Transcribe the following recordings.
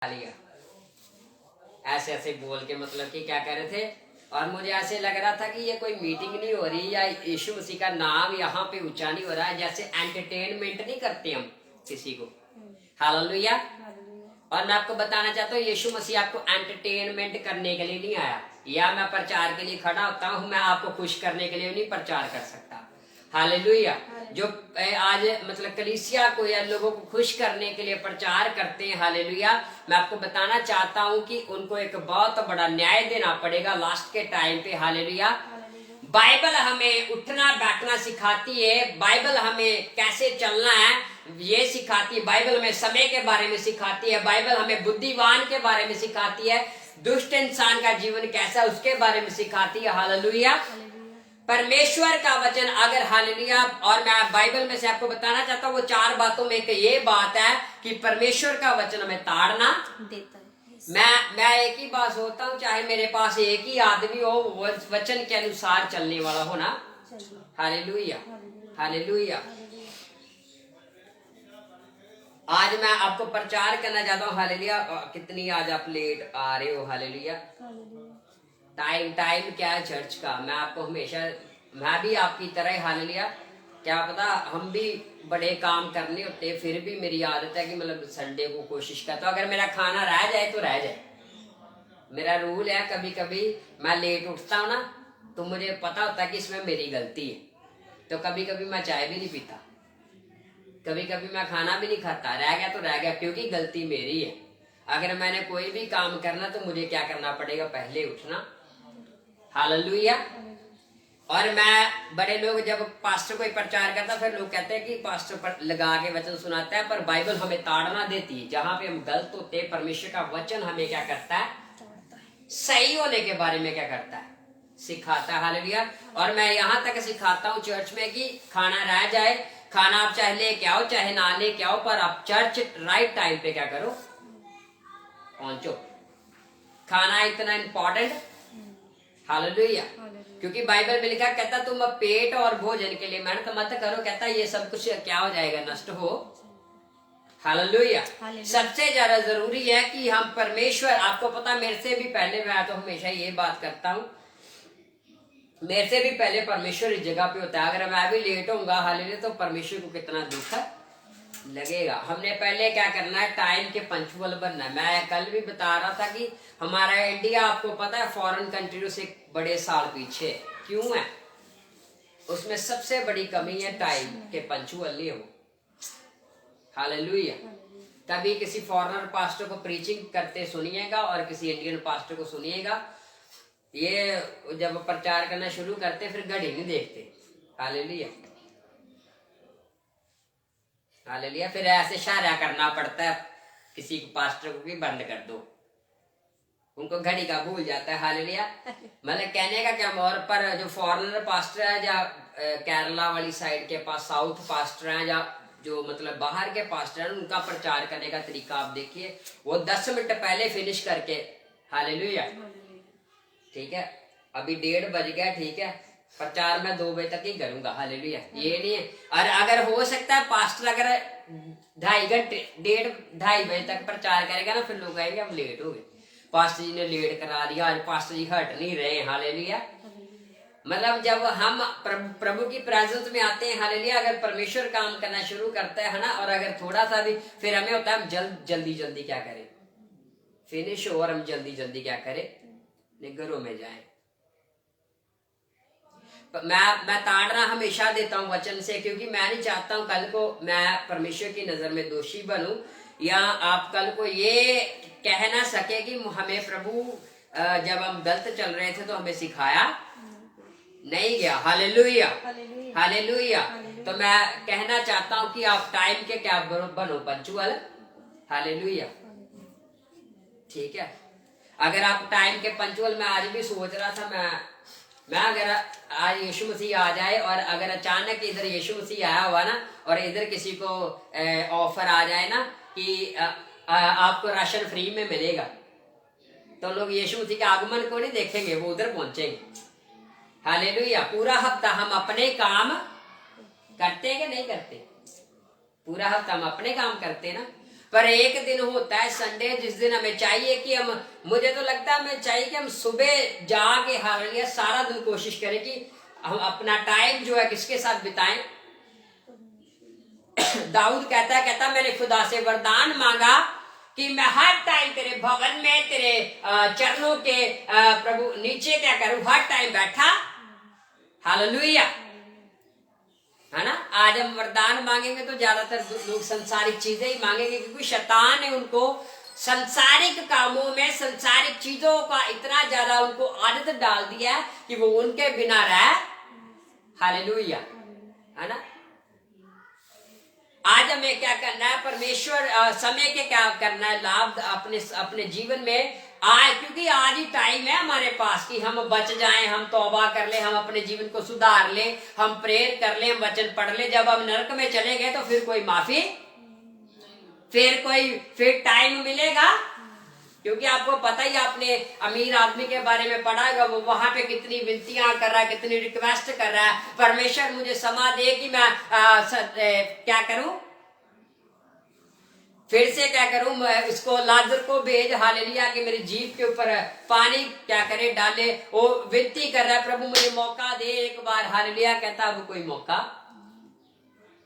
लिया ऐसे ऐसे बोल के, मतलब कि क्या कह रहे थे। और मुझे ऐसे लग रहा था कि ये कोई मीटिंग नहीं हो रही या यीशु मसीह का नाम यहाँ पे ऊंचा नहीं हो रहा है, जैसे एंटरटेनमेंट नहीं करते हम किसी को। हालेलुया। और मैं आपको बताना चाहता हूँ यीशु मसीह आपको एंटरटेनमेंट करने के लिए नहीं आया, या मैं प्रचार के लिए खड़ा होता हूँ, मैं आपको खुश करने के लिए नहीं प्रचार कर सकता। हालेलुया। जो आज मतलब कलीसिया को या लोगों को खुश करने के लिए प्रचार करते हैं, हालेलुया, मैं आपको बताना चाहता हूं कि उनको एक बहुत बड़ा न्याय देना पड़ेगा लास्ट के टाइम पे। हालेलुया। बाइबल हमें उठना बैठना सिखाती है, बाइबल हमें कैसे चलना है ये सिखाती है, बाइबल हमें समय के बारे में सिखाती है, बाइबल हमें बुद्धिमान के बारे में सिखाती है, दुष्ट इंसान का जीवन कैसा उसके बारे में सिखाती है। हालेलुया। परमेश्वर का वचन अगर, हालेलुया, और मैं बाइबल में से आपको बताना चाहता हूँ वो 4 बातों में ये बात है कि परमेश्वर का वचन हमें ताड़ना देता है। मैं एक ही बात सोचता हूँ, चाहे मेरे पास एक ही आदमी हो, वचन के अनुसार चलने वाला हो ना। हालेलुया। हालेलुया। आज मैं आपको प्रचार करना चाहता हूँ। हालेलुया। कितनी आज आप लेट आ रहे हो। हालेलुया। टाइम क्या है चर्च का, मैं आपको हमेशा, मैं भी आपकी तरह, हालेलुया, क्या पता हम भी बड़े काम करने होते, फिर भी मेरी आदत है कि मतलब संडे को कोशिश करता हूँ, अगर मेरा खाना रह जाए तो रह जाए। मेरा रूल है, कभी कभी मैं लेट उठता हूँ ना, तो मुझे पता होता है कि इसमें मेरी गलती है, तो कभी कभी मैं चाय भी नहीं पीता, कभी कभी मैं खाना भी नहीं खाता, रह गया तो रह गया, क्योंकि गलती मेरी है। अगर मैंने कोई भी काम करना तो मुझे क्या करना पड़ेगा, पहले उठना। हालेलुया। और मैं, बड़े लोग जब पास्टर कोई प्रचार करता, फिर लोग कहते हैं कि पास्टर पर लगा के वचन सुनाता है, पर बाइबल हमें ताड़ना देती है, जहां पे हम गलत होते हैं परमेश्वर का वचन हमें क्या करता है, सही होने के बारे में क्या करता है, सिखाता है। हालेलुया। और मैं यहाँ तक सिखाता हूँ चर्च में कि खाना रह जाए, खाना आप चाहे लेके आओ चाहे ना लेके आओ, पर आप चर्च राइट टाइम पे क्या करो, पहुंचो। खाना इतना इंपॉर्टेंट। हालेलुया। क्योंकि बाइबल में लिखा, कहता तुम पेट और भोजन के लिए मेहनत मत करो, कहता ये सब कुछ क्या हो जाएगा, नष्ट हो। हालेलुया। सबसे ज्यादा जरूरी है कि हम परमेश्वर, आपको पता मेरे से भी पहले, मैं तो हमेशा ये बात करता हूँ, मेरे से भी पहले परमेश्वर इस जगह पे होता है। अगर मैं भी लेट होऊंगा, हालेलुया, तो परमेश्वर को कितना दुख लगेगा। हमने पहले क्या करना है, टाइम के पंचुअल बनना है। मैं कल भी बता रहा था कि हमारा इंडिया, आपको पता है, फॉरेन कंट्रियों से बड़े साल पीछे क्यों है, उसमें सबसे बड़ी कमी है टाइम के पंचुअल नहीं हो। हालेलुया। कभी किसी फॉरेनर पास्टर को प्रीचिंग करते सुनिएगा और किसी इंडियन पास्टर को सुनिएगा, ये जब प्रचार करना शुरू करते फिर घड़ी नहीं देखते। हालेलुया। हालेलुया। फिर ऐसे इशारा करना पड़ता है किसी पास्टर को कि बंद कर दो, उनको घड़ी का भूल जाता है। हालेलुया। मतलब कहने का क्या, और पर जो फॉरेनर पास्टर है, या केरला वाली साइड के पास साउथ पास्टर है, या जो मतलब बाहर के पास्टर हैं, उनका प्रचार करने का तरीका आप देखिए, वो 10 मिनट पहले फिनिश करके, हालेलुया, ठीक है, अभी 1:30 बज गया, ठीक है, प्रचार मैं 2 बजे तक ही करूंगा। हालेलुया। ये नहीं है। और अगर हो सकता है पास्टर अगर 2.5 घंटे, 1:30-2.5 बजे तक प्रचार करेगा ना, फिर लोग कहेंगे हम लेट हो गए, पास्टर जी ने लेट करा दिया, आज पास्टर जी हट नहीं रहे। हालेलुया। मतलब जब हम प्रभु की प्रेजेंस में आते हैं, हालेलुया, अगर परमेश्वर काम करना शुरू करता है ना, और अगर थोड़ा सा भी, फिर हमें होता है हम जल्दी क्या करें, फिनिश हो, और हम जल्दी क्या करें, घरों में जाएं। मैं ताड़ना हमेशा देता हूँ वचन से, क्योंकि मैं नहीं चाहता हूँ कल को मैं परमेश्वर की नजर में दोषी बनूं, या आप कल को ये कह ना सके कि हमें प्रभु जब हम गलत चल रहे थे तो हमें सिखाया नहीं गया। हालेलुया। हालेलुया। तो मैं कहना चाहता हूँ कि आप टाइम के क्या बनो, पंचुअल। हालेलुया। ठीक है। अगर आप टाइम के पंचुअल, मैं आज भी सोच रहा था, मैं अगर आज यीशु मसीह आ जाए, और अगर अचानक इधर यीशु मसीह आया हुआ ना, और इधर किसी को ऑफर आ जाए ना कि आपको राशन फ्री में मिलेगा, तो लोग यीशु मसीह के आगमन को नहीं देखेंगे, वो उधर पहुंचेंगे। हालेलुया। पूरा हफ्ता हम अपने काम करते हैं कि नहीं करते, पूरा हफ्ता हम अपने काम करते ना, पर एक दिन होता है संडे, जिस दिन हमें चाहिए कि हम, मुझे तो लगता है हमें चाहिए कि हम सुबह जाके हालेलुया सारा दिन कोशिश करें कि हम अपना टाइम जो है किसके साथ बिताएं। दाऊद कहता मैंने खुदा से वरदान मांगा कि मैं हर टाइम तेरे भवन में, तेरे चरणों के प्रभु नीचे क्या करूं, हर टाइम बैठा। हालेलुया, है ना। आज हम वरदान मांगेंगे तो ज्यादातर लोग संसारिक चीजें ही मांगेंगे, क्योंकि शैतान ने उनको संसारिक कामों में, संसारिक चीजों का इतना ज्यादा उनको आदत डाल दिया है कि वो उनके बिना रह। हालेलुया, है ना। आज हमें क्या करना है, परमेश्वर समय के क्या करना है लाभ अपने जीवन में आज, क्योंकि आज ही टाइम है हमारे पास कि हम बच जाएं, हम तौबा कर ले, हम अपने जीवन को सुधार ले, हम प्रेयर कर ले, हम वचन पढ़ ले। जब हम नरक में चले गए तो फिर कोई माफी, फिर टाइम मिलेगा। क्योंकि आपको पता ही, आपने अमीर आदमी के बारे में पढ़ा होगा, वो वहां पे कितनी विनतियां कर रहा है, कितनी रिक्वेस्ट कर रहा है, परमेश्वर मुझे समा दे कि मैं क्या करूं, फिर से क्या करूं, मैं इसको लाजर को भेज। हालेलुया, कि मेरी जीभ के ऊपर पानी क्या करे डाले। वो विनती कर रहा है, प्रभु मुझे मौका दे एक बार। हालेलुया, कहता अब कोई मौका,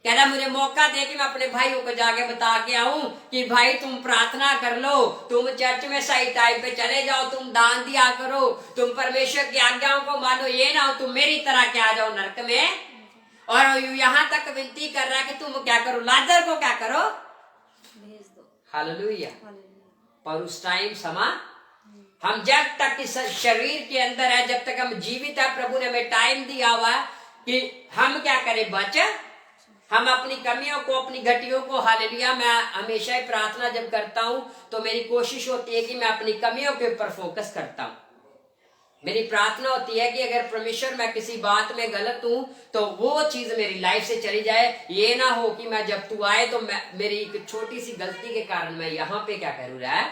कह रहा मुझे मौका दे कि मैं अपने भाइयों को जाके बता के आऊं कि भाई तुम प्रार्थना कर लो, तुम चर्च में सही टाइम पे चले जाओ, तुम दान दिया करो, तुम परमेश्वर की आज्ञाओं को मानो, ये ना हो तुम मेरी तरह क्या आ जाओ नरक में। और यहाँ तक विनती कर रहा है कि तुम क्या करो, लाजर को क्या करो, भेज दो। हालेलुया। पर उस टाइम समा, हम जब तक इस शरीर के अंदर है, जब तक हम जीवित है, प्रभु ने हमें टाइम दिया हुआ है कि हम क्या करें, बच, हम अपनी कमियों को, अपनी घटियों को। हालेलुया, मैं हमेशा ही प्रार्थना जब करता हूं तो मेरी कोशिश होती है कि मैं अपनी कमियों के ऊपर फोकस करता हूं। मेरी प्रार्थना होती है कि अगर परमेश्वर मैं किसी बात में गलत हूं तो वो चीज मेरी लाइफ से चली जाए। ये ना हो कि मैं जब तू आए तो मेरी एक छोटी सी गलती के कारण मैं यहाँ पे क्या करूँ रहा है।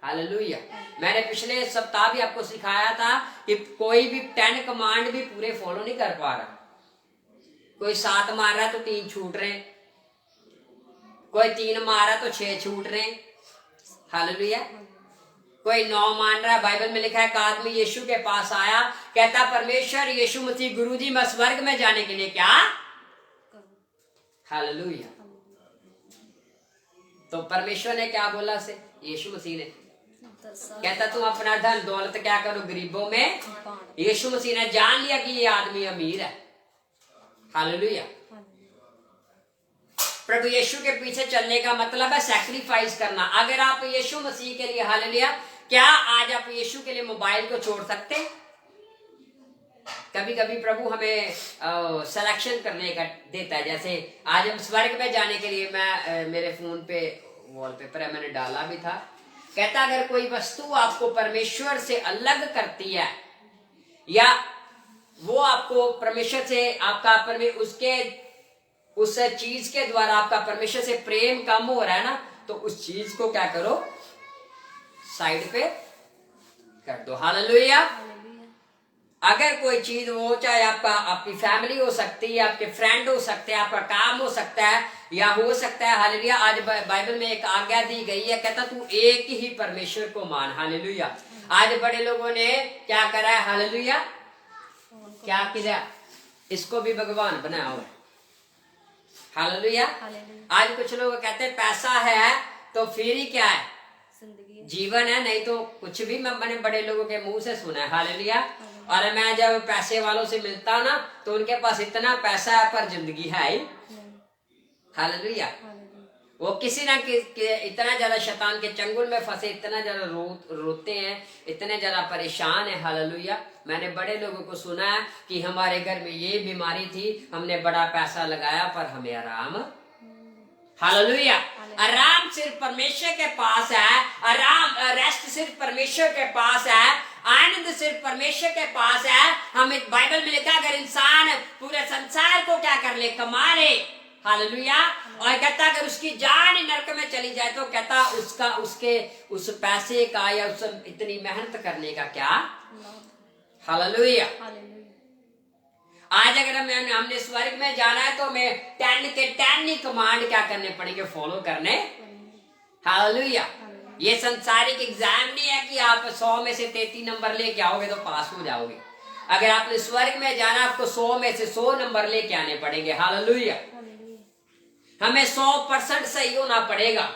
हालेलुया। मैंने पिछले सप्ताह भी आपको सिखाया था कि कोई भी 10 कमांड भी पूरे फॉलो नहीं कर पा रहा। कोई 7 मार रहा है तो 3 छूट रहे, कोई 3 मार रहा तो 6 छूट रहे। हालेलुया। कोई 9 मान रहा है। बाइबल में लिखा है, एक आदमी यीशु के पास आया, कहता परमेश्वर यीशु मसीह गुरुजी मैं स्वर्ग में जाने के लिए क्या। हालेलुया। तो परमेश्वर ने क्या बोला से, यीशु मसीह ने, कहता तुम अपना धन दौलत क्या करो, गरीबों में। यीशु मसीह ने जान लिया कि ये आदमी अमीर है। हालेलुया। प्रभु यीशु के पीछे चलने का मतलब है सैक्रिफाइस करना। अगर आप यीशु मसीह के लिए, हालेलुया, क्या आज आप यीशु के लिए मोबाइल को छोड़ सकते? कभी कभी प्रभु हमें सिलेक्शन करने का देता है। जैसे आज हम स्वर्ग में जाने के लिए, मैं मेरे फोन पे वॉलपेपर है, मैंने डाला भी था, कहता अगर कोई वस्तु आपको परमेश्वर से अलग करती है या वो आपको परमेश्वर से आपका उसके उस चीज के द्वारा आपका परमेश्वर से प्रेम कम हो रहा है ना, तो उस चीज को क्या करो, साइड पे कर दो। हालेलुया। अगर कोई चीज हो, चाहे आपकी फैमिली हो सकती है, आपके फ्रेंड हो सकते हैं, आपका काम हो सकता है, या हो सकता है, हालेलुया, आज बाइबल में एक आज्ञा दी गई है, कहता तू एक ही परमेश्वर को मान। हालेलुया। आज बड़े लोगों ने क्या करा है, हालेलुया, क्या किया, इसको भी भगवान बनाया हुआ है। हालेलुया। आज कुछ लोग कहते हैं पैसा है तो फिर ही क्या है, जीवन है, नहीं तो कुछ भी। मैंने बड़े लोगों के मुंह से सुना है। हालेलुया। और मैं जब पैसे वालों से मिलता हूं ना तो उनके पास इतना पैसा है पर जिंदगी है ही। हालेलुया। वो किसी ना इतना ज्यादा शैतान के चंगुल में फंसे, इतना ज्यादा रोते हैं, इतने ज्यादा परेशान है। हालेलुया। मैंने बड़े लोगों को सुना है कि हमारे घर में ये बीमारी थी, हमने बड़ा पैसा लगाया पर हमें आराम। हालेलुया। आराम सिर्फ परमेश्वर के पास है, आराम रेस्ट सिर्फ परमेश्वर के पास है, आनंद सिर्फ परमेश्वर के पास है। हमें बाइबल में लिखा अगर इंसान पूरे संसार को क्या कर ले, कमा ले, हालेलुया, और कहता अगर उसकी जान नरक में चली जाए तो कहता उस पैसे का या उस इतनी मेहनत करने का क्या। हालेलुया। आज अगर हमने स्वर्ग में जाना है तो हमें 10 के 10 ही कमांड क्या करने पड़ेंगे, फॉलो करने हालेलुया। ये संसारिक एग्जाम नहीं है कि आप 100 में से 33 नंबर लेके आओगे तो पास हो जाओगे। अगर आपने स्वर्ग में जाना आपको 100 में से 100 नंबर लेके आने पड़ेंगे। हालेलुया। हमें 100% सही होना पड़ेगा,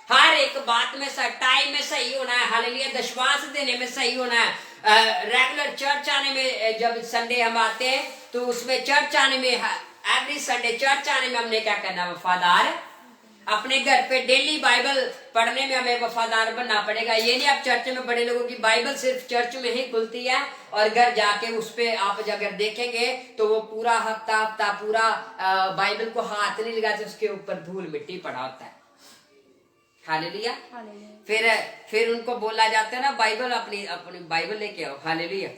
हर एक बात में टाइम में सही होना है। हालेलुया। दशवांश देने में सही होना है। रेगुलर चर्च आने में, जब संडे हम आते हैं तो उसमें चर्च आने में, एवरी संडे चर्च आने में हमने क्या करना, वफादार। अपने घर पे डेली बाइबल पढ़ने में हमें वफादार बनना पड़ेगा। ये नहीं आप चर्च में बड़े लोगों की बाइबल सिर्फ चर्च में ही खुलती है और घर जाके उस पे आप अगर देखेंगे तो वो पूरा हफ्ता पूरा बाइबल को हाथ नहीं लगाते, उसके ऊपर धूल मिट्टी पड़ा होता है। हालेलुया। फिर उनको बोला जाता है ना, बाइबल अपनी अपनी बाइबल लेके आओ। हालेलुया।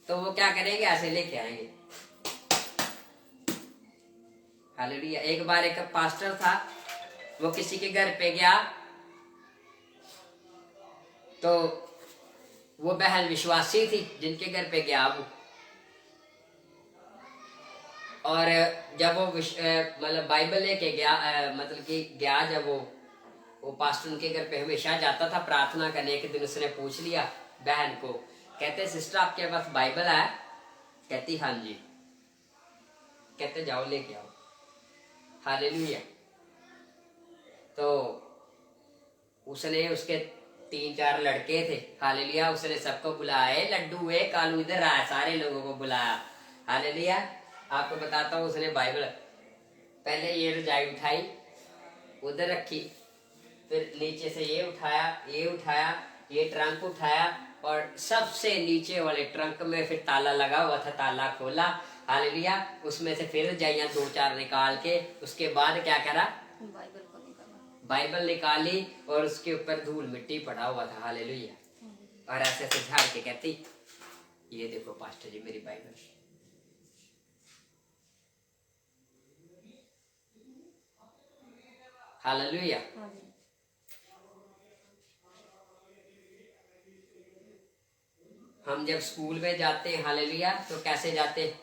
तो वो क्या करेंगे, ऐसे लेके आएंगे। हालेलुया। एक बार एक पास्टर था, वो किसी के घर पे गया तो वो बहन विश्वासी थी जिनके घर पे गया वो, और जब वो मतलब बाइबल लेके गया, मतलब कि गया जब वो पास्टर उनके घर पे हमेशा जाता था प्रार्थना करने। एक दिन उसने पूछ लिया बहन को, कहते सिस्टर आपके पास बाइबल है? कहती हाँ जी। कहते जाओ लेके आओ। हालेलुया। तो उसने, उसके 3-4 लड़के थे। हालेलुया। उसने सबको बुलाया, लड्डू है कालू इधर आया, सारे लोगों को बुलाया। हालेलुया। आपको बताता हूँ, उसने बाइबल पहले ये रजाई उठाई, उधर रखी, फिर नीचे से ये उठाया, ये ट्रंक उठाया और सबसे नीचे वाले ट्रंक में फिर ताला लगा हुआ था, ताला खोला। हालेलुया। उसमें से फिर रजाइयां 2-4 निकाल के उसके बाद क्या करा, बाइबल निकाली और उसके ऊपर धूल मिट्टी पड़ा हुआ था। हालेलुया। और ऐसे ऐसे झाड़ के कहती, ये देखो पास्टर जी मेरी बाइबल। हालेलुया। हम जब स्कूल में जाते हैं, हालेलुया, तो कैसे जाते,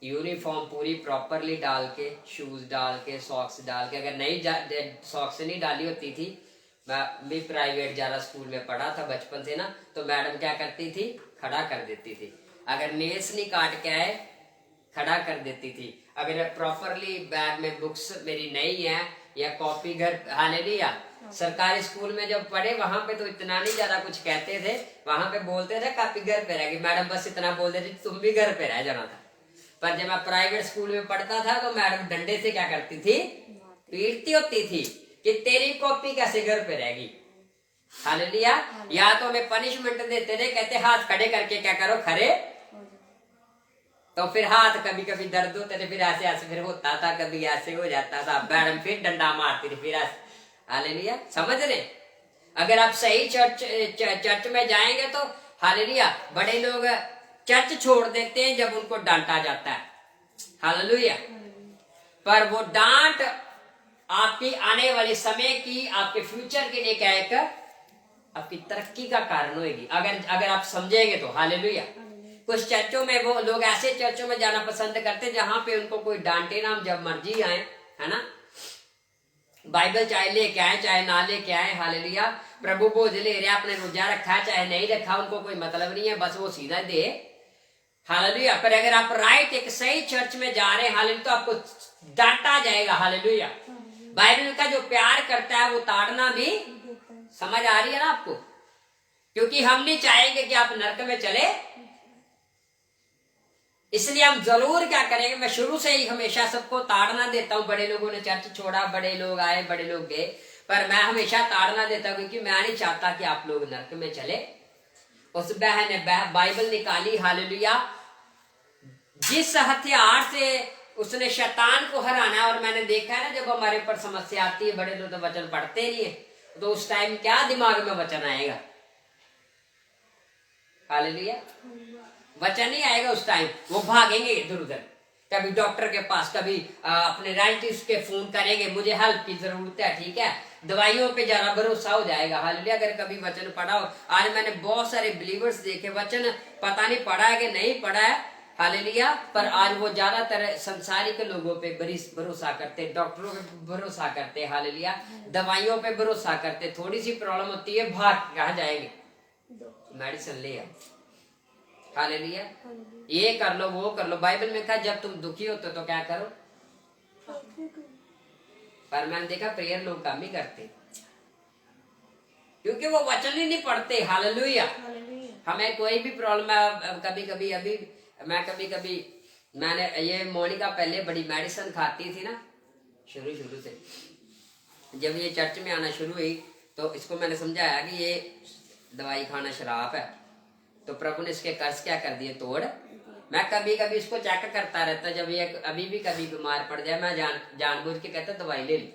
यूनिफॉर्म पूरी प्रॉपरली डाल के, शूज डाल के, सॉक्स डाल के। अगर नहीं सॉक्स नहीं डाली होती थी, मैं भी प्राइवेट ज्यादा स्कूल में पढ़ा था बचपन से ना, तो मैडम क्या करती थी, खड़ा कर देती थी। अगर नेल्स नहीं काट के आए, खड़ा कर देती थी। अगर प्रॉपरली बैग में बुक्स मेरी नहीं है या कॉपी घर, हालेलुया। सरकारी स्कूल में जब पढ़े वहां पे तो इतना नहीं ज्यादा कुछ कहते थे, वहां पे बोलते थे कॉपी घर पे रहेगी, मैडम बस इतना बोल देती तुम भी घर पे रह जाना था। पर जब मैं प्राइवेट स्कूल में पढ़ता था तो मैडम डंडे से क्या करती थी, पीटती होती थी कि तेरी कॉपी कैसे घर पे रहेगी। हालेलुया। या तो हमें पनिशमेंट देते थे, कहते हाथ खड़े करके क्या करो, खड़े, तो फिर हाथ कभी कभी दर्द होते थे, फिर ऐसे ऐसे फिर होता था, कभी ऐसे हो जाता था, मैडम फिर डंडा मारती थी, फिर ऐसे। हालेलुया। समझ रहे। अगर आप सही चर्च में जाएंगे तो हालेलुया, बड़े लोग चर्च छोड़ देते हैं जब उनको डांटा जाता है। हालेलुया। पर वो डांट आपकी आने वाले समय की, आपके फ्यूचर के लिए क्या, एक आपकी तरक्की का कारण होगी, अगर आप समझेंगे तो। हालेलुया। कुछ चर्चों में वो लोग ऐसे चर्चों में जाना पसंद करते जहां पे उनको कोई डांटे ना, जब मर्जी आए, है ना, बाइबल चाहे लेके आए चाहे ना लेके आए। हालेलुया। प्रभु बोझ ले रहे, आपने रोजा रखा चाहे नहीं रखा, उनको कोई मतलब नहीं है, बस वो सीधा दे। हालेलुया। पर अगर आप राइट एक सही चर्च में जा रहे हैं, हालेलुया, तो आपको डांटा जाएगा। हालेलुया। बाइबल का जो प्यार करता है वो ताड़ना भी, समझ आ रही है ना आपको, क्योंकि हम नहीं चाहेंगे कि आप नरक में चले, इसलिए हम जरूर क्या करेंगे। मैं शुरू से ही हमेशा सबको ताड़ना देता हूँ। बड़े लोगों ने चर्च छोड़ा, बड़े लोग आए, बड़े लोग गए, पर मैं हमेशा ताड़ना देता हूँ क्योंकि मैं नहीं चाहता कि आप लोग नरक में चले। उस बहन ने बाइबल निकाली। हालेलुया। जिस हथियार से उसने शैतान को हराना है, और मैंने देखा है ना, जब हमारे ऊपर समस्या आती है, बड़े लोग तो वचन पढ़ते नहीं है, तो उस टाइम क्या दिमाग में वचन आएगा। हालेलुया। वचन नहीं आएगा उस टाइम, वो भागेंगे इधर उधर, कभी डॉक्टर के पास, कभी अपने रिलेटिव्स के फोन करेंगे, मुझे हेल्प की जरूरत है, ठीक है, दवाइयों पे ज्यादा भरोसा हो जाएगा। हालेलुया। अगर कभी वचन पढ़ा हो, आज मैंने बहुत सारे बिलीवर्स देखे, वचन पता नहीं पढ़ा है कि नहीं पढ़ा है, हालेलुया। पर आज वो ज्यादातर संसारिक लोगों पे भरोसा करते, डॉक्टरों पे भरोसा करते, हालेलुया, दवाइयों पे भरोसा करते। थोड़ी सी प्रॉब्लम होती है, भाग कहाँ जाएंगे, मेडिसिन ले आओ, हालेलुया, ये कर लो वो कर लो। बाइबल में कहा जब तुम दुखी होते तो क्या करो, पर मैंने देखा प्रेयर लोग कम ही करते, क्योंकि वो वचन ही नहीं पढ़ते, हालेलुया। हमें कोई भी प्रॉब्लम है, कभी कभी अभी मैं कभी कभी मैंने ये मोनिका पहले बड़ी मेडिसिन खाती थी ना, शुरू से जब ये चर्च में आना शुरू हुई तो इसको मैंने समझाया कि ये दवाई खाना शराब है, तो प्रभु ने इसके कर्ज क्या कर दिए, तोड़। मैं कभी कभी इसको चेक करता रहता, जब ये अभी भी कभी बीमार पड़ जाए मैं जानबूझ के कहता दवाई ले ली।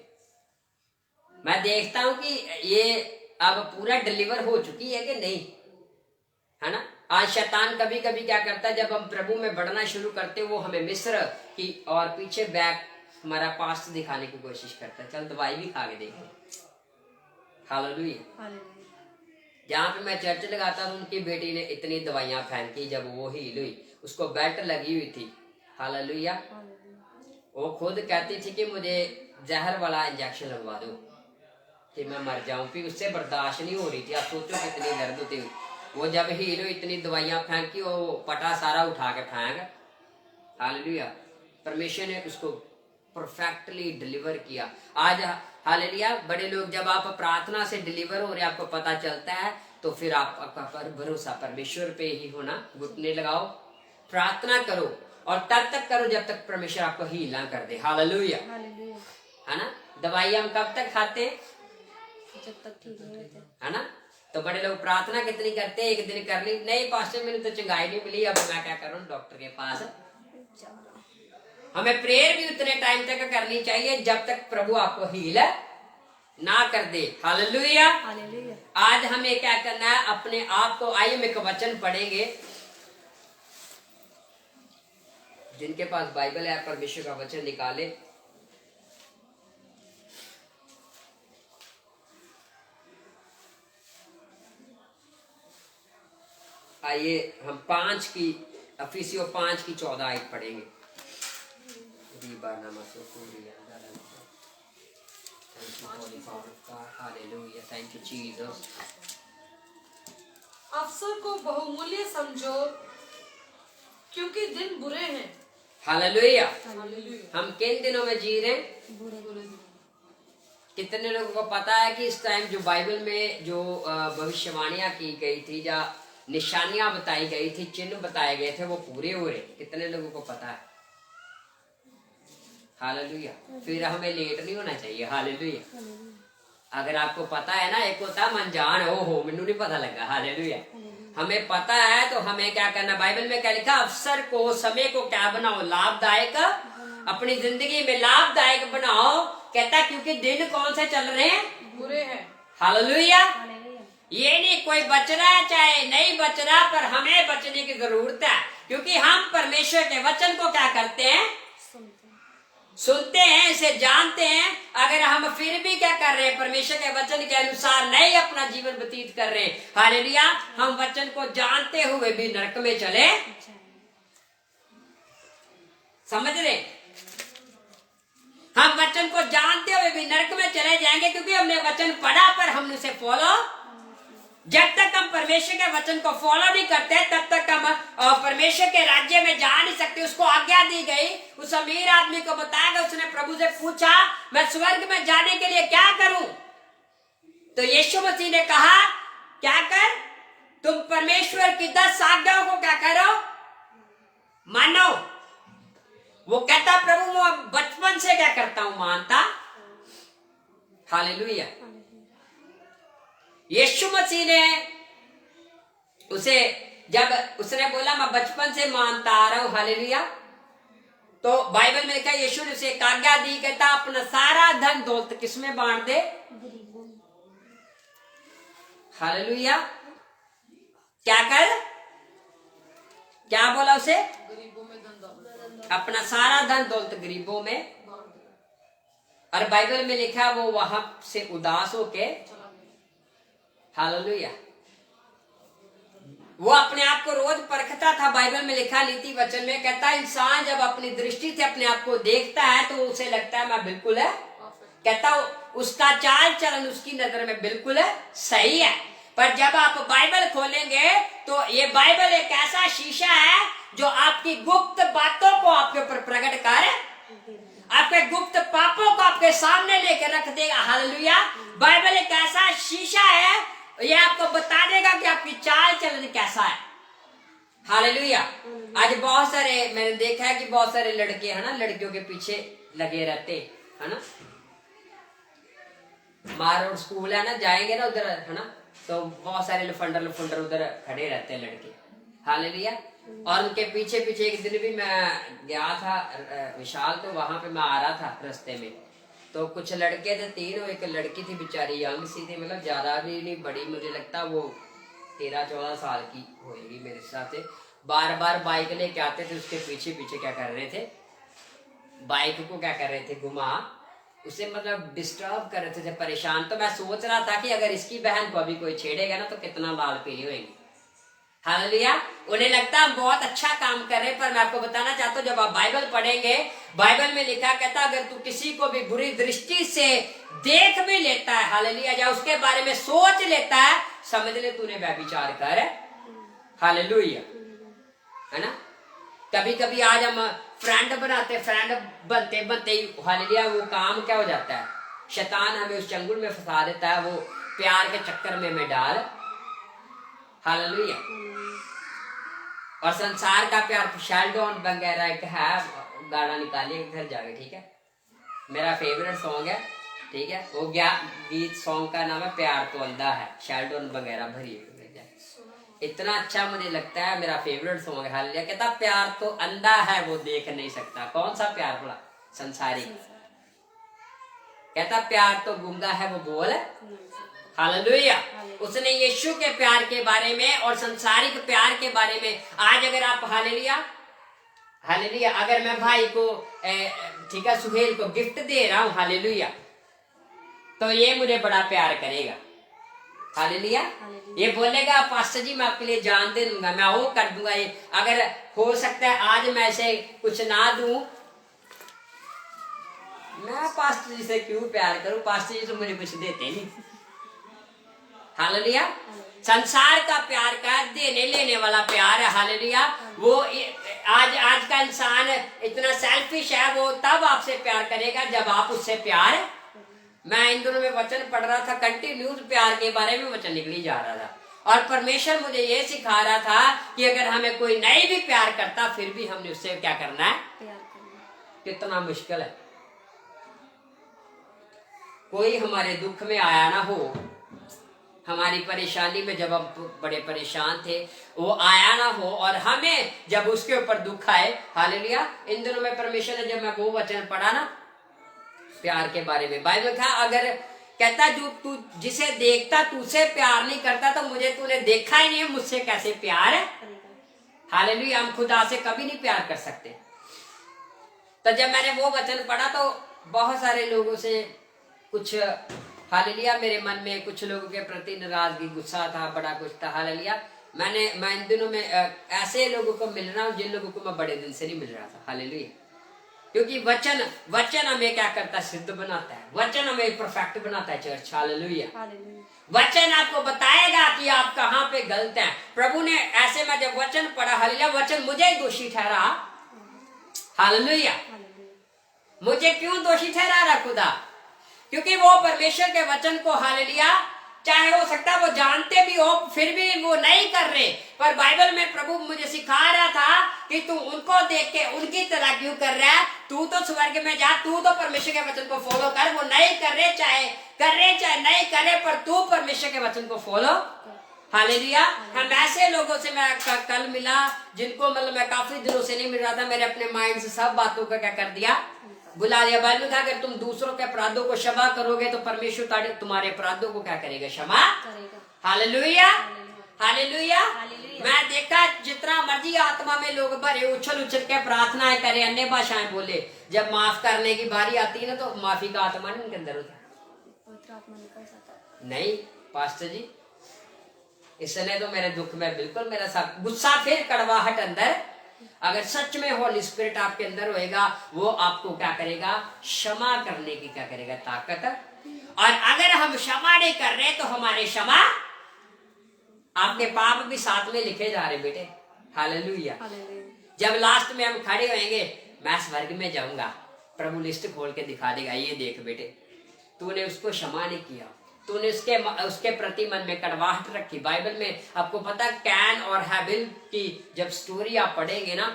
मैं देखता हूं कि ये अब पूरा डिलीवर हो चुकी है कि नहीं, है ना। आज शैतान कभी कभी क्या करता है, जब हम प्रभु में बढ़ना शुरू करते वो हमें मिस्र की और पीछे बैक हमारा पास्ट दिखाने की कोशिश करता है, चल दवाई भी खा के देखें, हालेलुया। जहाँ पे मैं चर्च लगाता था उनकी बेटी ने इतनी दवाइयां फेंकी, जब वो हील हुई, उसको बेल्ट लगी हुई थी, हालेलुया। वो खुद कहती थी कि मुझे जहर वाला इंजेक्शन लगवा दो कि मैं मर जाऊं, फिर उससे बर्दाश्त नहीं हो रही थी। आप सोचो कितनी दर्द होती हुई। वो जब हील हुई, इतनी दवाइयां फेंकी, वो पटा सारा उठा के फेंक, हालेलुया। परमेश्वर ने उसको परफेक्टली डिलीवर किया। आज हालेलुया, बड़े लोग जब आप प्रार्थना से डिलीवर हो रहे आपको पता चलता है, तो फिर आपका भरोसा परमेश्वर पे ही होना। घुटने लगाओ, प्रार्थना करो, और तब तक करो जब तक परमेश्वर आपको हील ना कर दे, हालेलुया, है ना। दवाई हम कब तक खाते हैं, जब तक ठीक नहीं होते, है ना। तो बड़े लोग प्रार्थना कितनी करते हैं, एक दिन कर ली, नहीं पास्टर मैंने तो चंगाई नहीं मिली, अब मैं क्या करूं, डॉक्टर के पास। हमें प्रेयर भी उतने टाइम तक करनी चाहिए जब तक प्रभु आपको हील ना कर दे, हालेलुया। आज हमें क्या करना है, अपने आप को, आइए हम एक वचन पढ़ेंगे। जिनके पास बाइबल है परमेश्वर का वचन निकाले। आइए हम 5 की 14 आयत पढ़ेंगे। अवसर को बहुमूल्य समझो, क्योंकि दिन बुरे हैं। हालेलुया। हम किन दिनों में जी रहे हैं, बुरे। कितने लोगों को पता है कि इस टाइम जो बाइबल में जो भविष्यवाणियां की गई थी, या निशानियां बताई गई थी, चिन्ह बताए गए थे, वो पूरे हो रहे? कितने लोगों को पता है, हालेलुया। फिर हमें लेट नहीं होना चाहिए, हालेलुया। अगर आपको पता है ना, एक होता मन जान, हो मैनू नहीं पता लगा, हालेलुया। हमें पता है तो हमें क्या करना, बाइबल में क्या लिखा, अवसर को, समय को क्या बनाओ, लाभदायक, अपनी जिंदगी में लाभदायक बनाओ। कहता क्योंकि दिन कौन से चल रहे हैं, बुरे हैं, हालेलुया। ये नहीं कोई बच रहा है चाहे नहीं बच रहा, पर हमें बचने की जरूरत है, क्योंकि हम परमेश्वर के वचन को क्या करते हैं, सुनते हैं, इसे जानते हैं। अगर हम फिर भी क्या कर रहे हैं, परमेश्वर के वचन के अनुसार नहीं अपना जीवन व्यतीत कर रहे हैं, हालेलुया, हम वचन को जानते हुए भी नरक में चले, समझ रहे, हम वचन को जानते हुए भी नरक में चले जाएंगे, क्योंकि हमने वचन पढ़ा पर हमने उसे फॉलो, जब तक हम परमेश्वर के वचन को फॉलो नहीं करते तब तक हम परमेश्वर के राज्य में जा नहीं सकते। उसको आज्ञा दी गई, उस अमीर आदमी को बताया गया, उसने प्रभु से पूछा मैं स्वर्ग में जाने के लिए क्या करूं, तो यीशु मसीह ने कहा क्या कर, तुम परमेश्वर की 10 आज्ञाओं को क्या करो, मानो। वो कहता प्रभु मैं बचपन से क्या करता हूं, मानता, हालेलुया। यीशु मसीह ने उसे, जब उसने बोला मैं बचपन से मानता आ रहा हूं, हालेलुया, तो बाइबल में लिखा यीशु ने उसे एक आज्ञा दी, कहता अपना सारा धन दौलत किसमें बांट दे, हालेलुया। क्या कर, क्या बोला उसे, गरीबों में धन दौलत, अपना सारा धन दौलत गरीबों में। और बाइबल में लिखा वो वहां से उदास होके, हालेलुया, वो अपने आप को रोज परखता था। बाइबल में लिखा नीति वचन में कहता है इंसान जब अपनी दृष्टि से अपने आप को देखता है तो उसे लगता है मैं बिल्कुल है, कहता उसका चाल चलन उसकी नजर में बिल्कुल है सही है। पर जब आप बाइबल खोलेंगे तो ये बाइबल एक ऐसा शीशा है जो आपकी गुप्त बातों को आपके ऊपर प्रकट कर, आपके गुप्त पापों को आपके सामने लेकर रख देगा। हालेलुया। बाइबल एक ऐसा शीशा है, ये आपको बता देगा कि आपकी चाल चलन कैसा है। हालेलुया। आज बहुत सारे मैंने देखा है कि बहुत सारे लड़के है ना, लड़कियों के पीछे लगे रहते है ना। मार रोड स्कूल है ना, जाएंगे ना उधर है ना, तो बहुत सारे लफंडर उधर खड़े रहते हैं लड़के। हालेलुया। और उनके पीछे पीछे एक दिन भी मैं गया था विशाल, तो वहां पे मैं आ रहा था रास्ते में, तो कुछ लड़के थे तीन, एक लड़की थी बेचारी यंग सी थी, मतलब ज्यादा भी नहीं बड़ी, मुझे लगता वो 13-14 साल की होगी मेरे हिसाब से। बार बार बाइक लेके आते थे, उसके पीछे पीछे क्या कर रहे थे, बाइक को क्या कर रहे थे घुमा, उसे मतलब डिस्टर्ब कर रहे थे, परेशान। तो मैं सोच रहा था कि अगर इसकी बहन को अभी कोई छेड़ेगा ना तो कितना लाल पीली होगी। हालेलुया। उन्हें लगता है बहुत अच्छा काम कर रहे, पर मैं आपको बताना चाहता हूँ जब आप बाइबल पढ़ेंगे, बाइबल में लिखा कहता अगर तू किसी को भी बुरी दृष्टि से देख भी लेता है, हालेलुया, या उसके बारे में सोच लेता है, समझ ले तूने व्यभिचार कर। हालेलुया, है ना। कभी कभी आज हम फ्रेंड बनाते, फ्रेंड बनते बनते ही हालेलुया वो काम क्या हो जाता है, शैतान हमें उस चंगुल में फंसा देता है, वो प्यार के चक्कर में हमें डाल। हालेलुया। और संसार का प्यार शेल्डन वगैरह एक है, गाना निकालिए घर जाके, ठीक है। मेरा फेवरेट सॉन्ग है, ठीक है। वो गीत सॉन्ग का नाम है प्यार तो अंधा है, शेल्डन वगैरह भरिए, इतना अच्छा मुझे लगता है, मेरा फेवरेट सॉन्ग है। हालेलुया। कहता प्यार तो अंधा है वो देख नहीं सकता। कौन सा प्यार भला, संसारिक। कहता प्यार तो गूंगा है वो बोल। हालेलुया। उसने यीशु के प्यार के बारे में और संसारिक प्यार के बारे में आज अगर आप हालेलुया, हालेलुया, अगर मैं भाई को ठीक है सुहेल को गिफ्ट दे रहा हूं, हालेलुया, तो ये मुझे बड़ा प्यार करेगा। हालेलुया। ये बोलेगा पास्टर जी मैं आपके लिए जान दे दूंगा, मैं वो कर दूंगा। ये अगर हो सकता है आज मैं ऐसे कुछ ना दूं, मैं पास्टर जी से क्यों प्यार करूं, पास्टर जी तो मुझे कुछ देते नहीं। हालेलुया। संसार का प्यार का देने लेने वाला प्यार है। हालेलुया। वो आज का इंसान इतना सेल्फिश है, वो तब आपसे प्यार करेगा जब आप उससे प्यार। मैं इन दिनों में वचन पढ़ रहा था, कंटिन्यूस प्यार के बारे में वचन निकली जा रहा था, और परमेश्वर मुझे ये सिखा रहा था कि अगर हमें कोई नहीं भी प्यार करता फिर भी हमने उससे क्या करना है, प्यार करना। कितना मुश्किल है। कोई हमारे दुख में आया ना हो, हमारी परेशानी में जब हम बड़े परेशान थे, वो आया ना हो और हमें जब उसके ऊपर दुख आए, हालेलुया। इन दिनों में परमेश्वर ने जब मैं वो वचन पढ़ा ना प्यार के बारे में, बाइबल था अगर कहता जो तू जिसे देखता तुझसे प्यार नहीं करता तो मुझे तूने देखा ही नहीं है, मुझसे कैसे प्यार है। हालेलुया। हम खुदा से कभी नहीं प्यार कर सकते। तो जब मैंने वो वचन पढ़ा तो बहुत सारे लोगों से कुछ, हालेलुया, मेरे मन में कुछ लोगों के प्रति नाराजगी, गुस्सा था, बड़ा कुछ था। हालेलुया। मैं इन दिनों में ऐसे लोगों को मिल रहा हूँ जिन लोगों को मैं बड़े दिन से नहीं मिल रहा था। हालेलुया। क्योंकि वचन हमें क्या करता है, सिद्ध बनाता है, वचन हमें परफेक्ट बनाता है चर्च। हालेलुया। वचन आपको बताएगा कि आप कहाँ पे गलत हैं। प्रभु ने ऐसे में जब वचन पढ़ा, हालेलुया, वचन मुझे ही दोषी ठहरा। हालेलुया। मुझे क्यों दोषी ठहरा रहा खुदा, क्योंकि वो परमेश्वर के वचन को, हालेलुया, चाहे हो सकता है वो जानते भी हो फिर भी वो नहीं कर रहे, पर बाइबल में प्रभु मुझे सिखा रहा था कि तू उनको देख के उनकी तरह क्यों कर रहा है, तू तो स्वर्ग में जा, तू तो परमेश्वर के वचन को फॉलो कर। वो नहीं कर रहे, चाहे नहीं करे, पर तू परमेश्वर के वचन को फॉलो। हालेलुया। हम ऐसे लोगों से मैं कल मिला जिनको मतलब मैं काफी दिनों से नहीं मिल रहा था, मेरे अपने माइंड से सब बातों का क्या कर दिया, बुला लिया। बाइबल था अगर तुम दूसरों के अपराधों को क्षमा करोगे तो परमेश्वर तुम्हारे अपराधों को क्या करेगा, क्षमा करेगा। हालेलुया। हालेलुया। मैं देखा जितना मर्जी आत्मा में लोग भरे उछल उछल के प्रार्थनाएं करे, अन्य भाषाएं बोले, जब माफ करने की बारी आती है ना तो माफी का आत्मा नहीं उनके अंदर होता, नहीं पास्टर जी। इसने तो मेरे दुख में बिल्कुल मेरा साथ, गुस्सा फिर कड़वाहट अंदर। अगर सच में होली स्पिरिट आपके अंदर होएगा, वो आपको क्या करेगा, क्षमा करने की क्या करेगा, ताकत। और अगर हम क्षमा नहीं कर रहे तो हमारे क्षमा, आपके पाप भी साथ में लिखे जा रहे बेटे। हालेलुया। जब लास्ट में हम खड़े होंगे, मैं स्वर्ग में जाऊंगा, प्रभु लिस्ट खोल के दिखा देगा, ये देख बेटे तूने उसको क्षमा नहीं किया, तूने उसके प्रति मन में कड़वाहट रखी। बाइबल में आपको पता, कैन और हैबिल की जब स्टोरी आप पढ़ेंगे ना,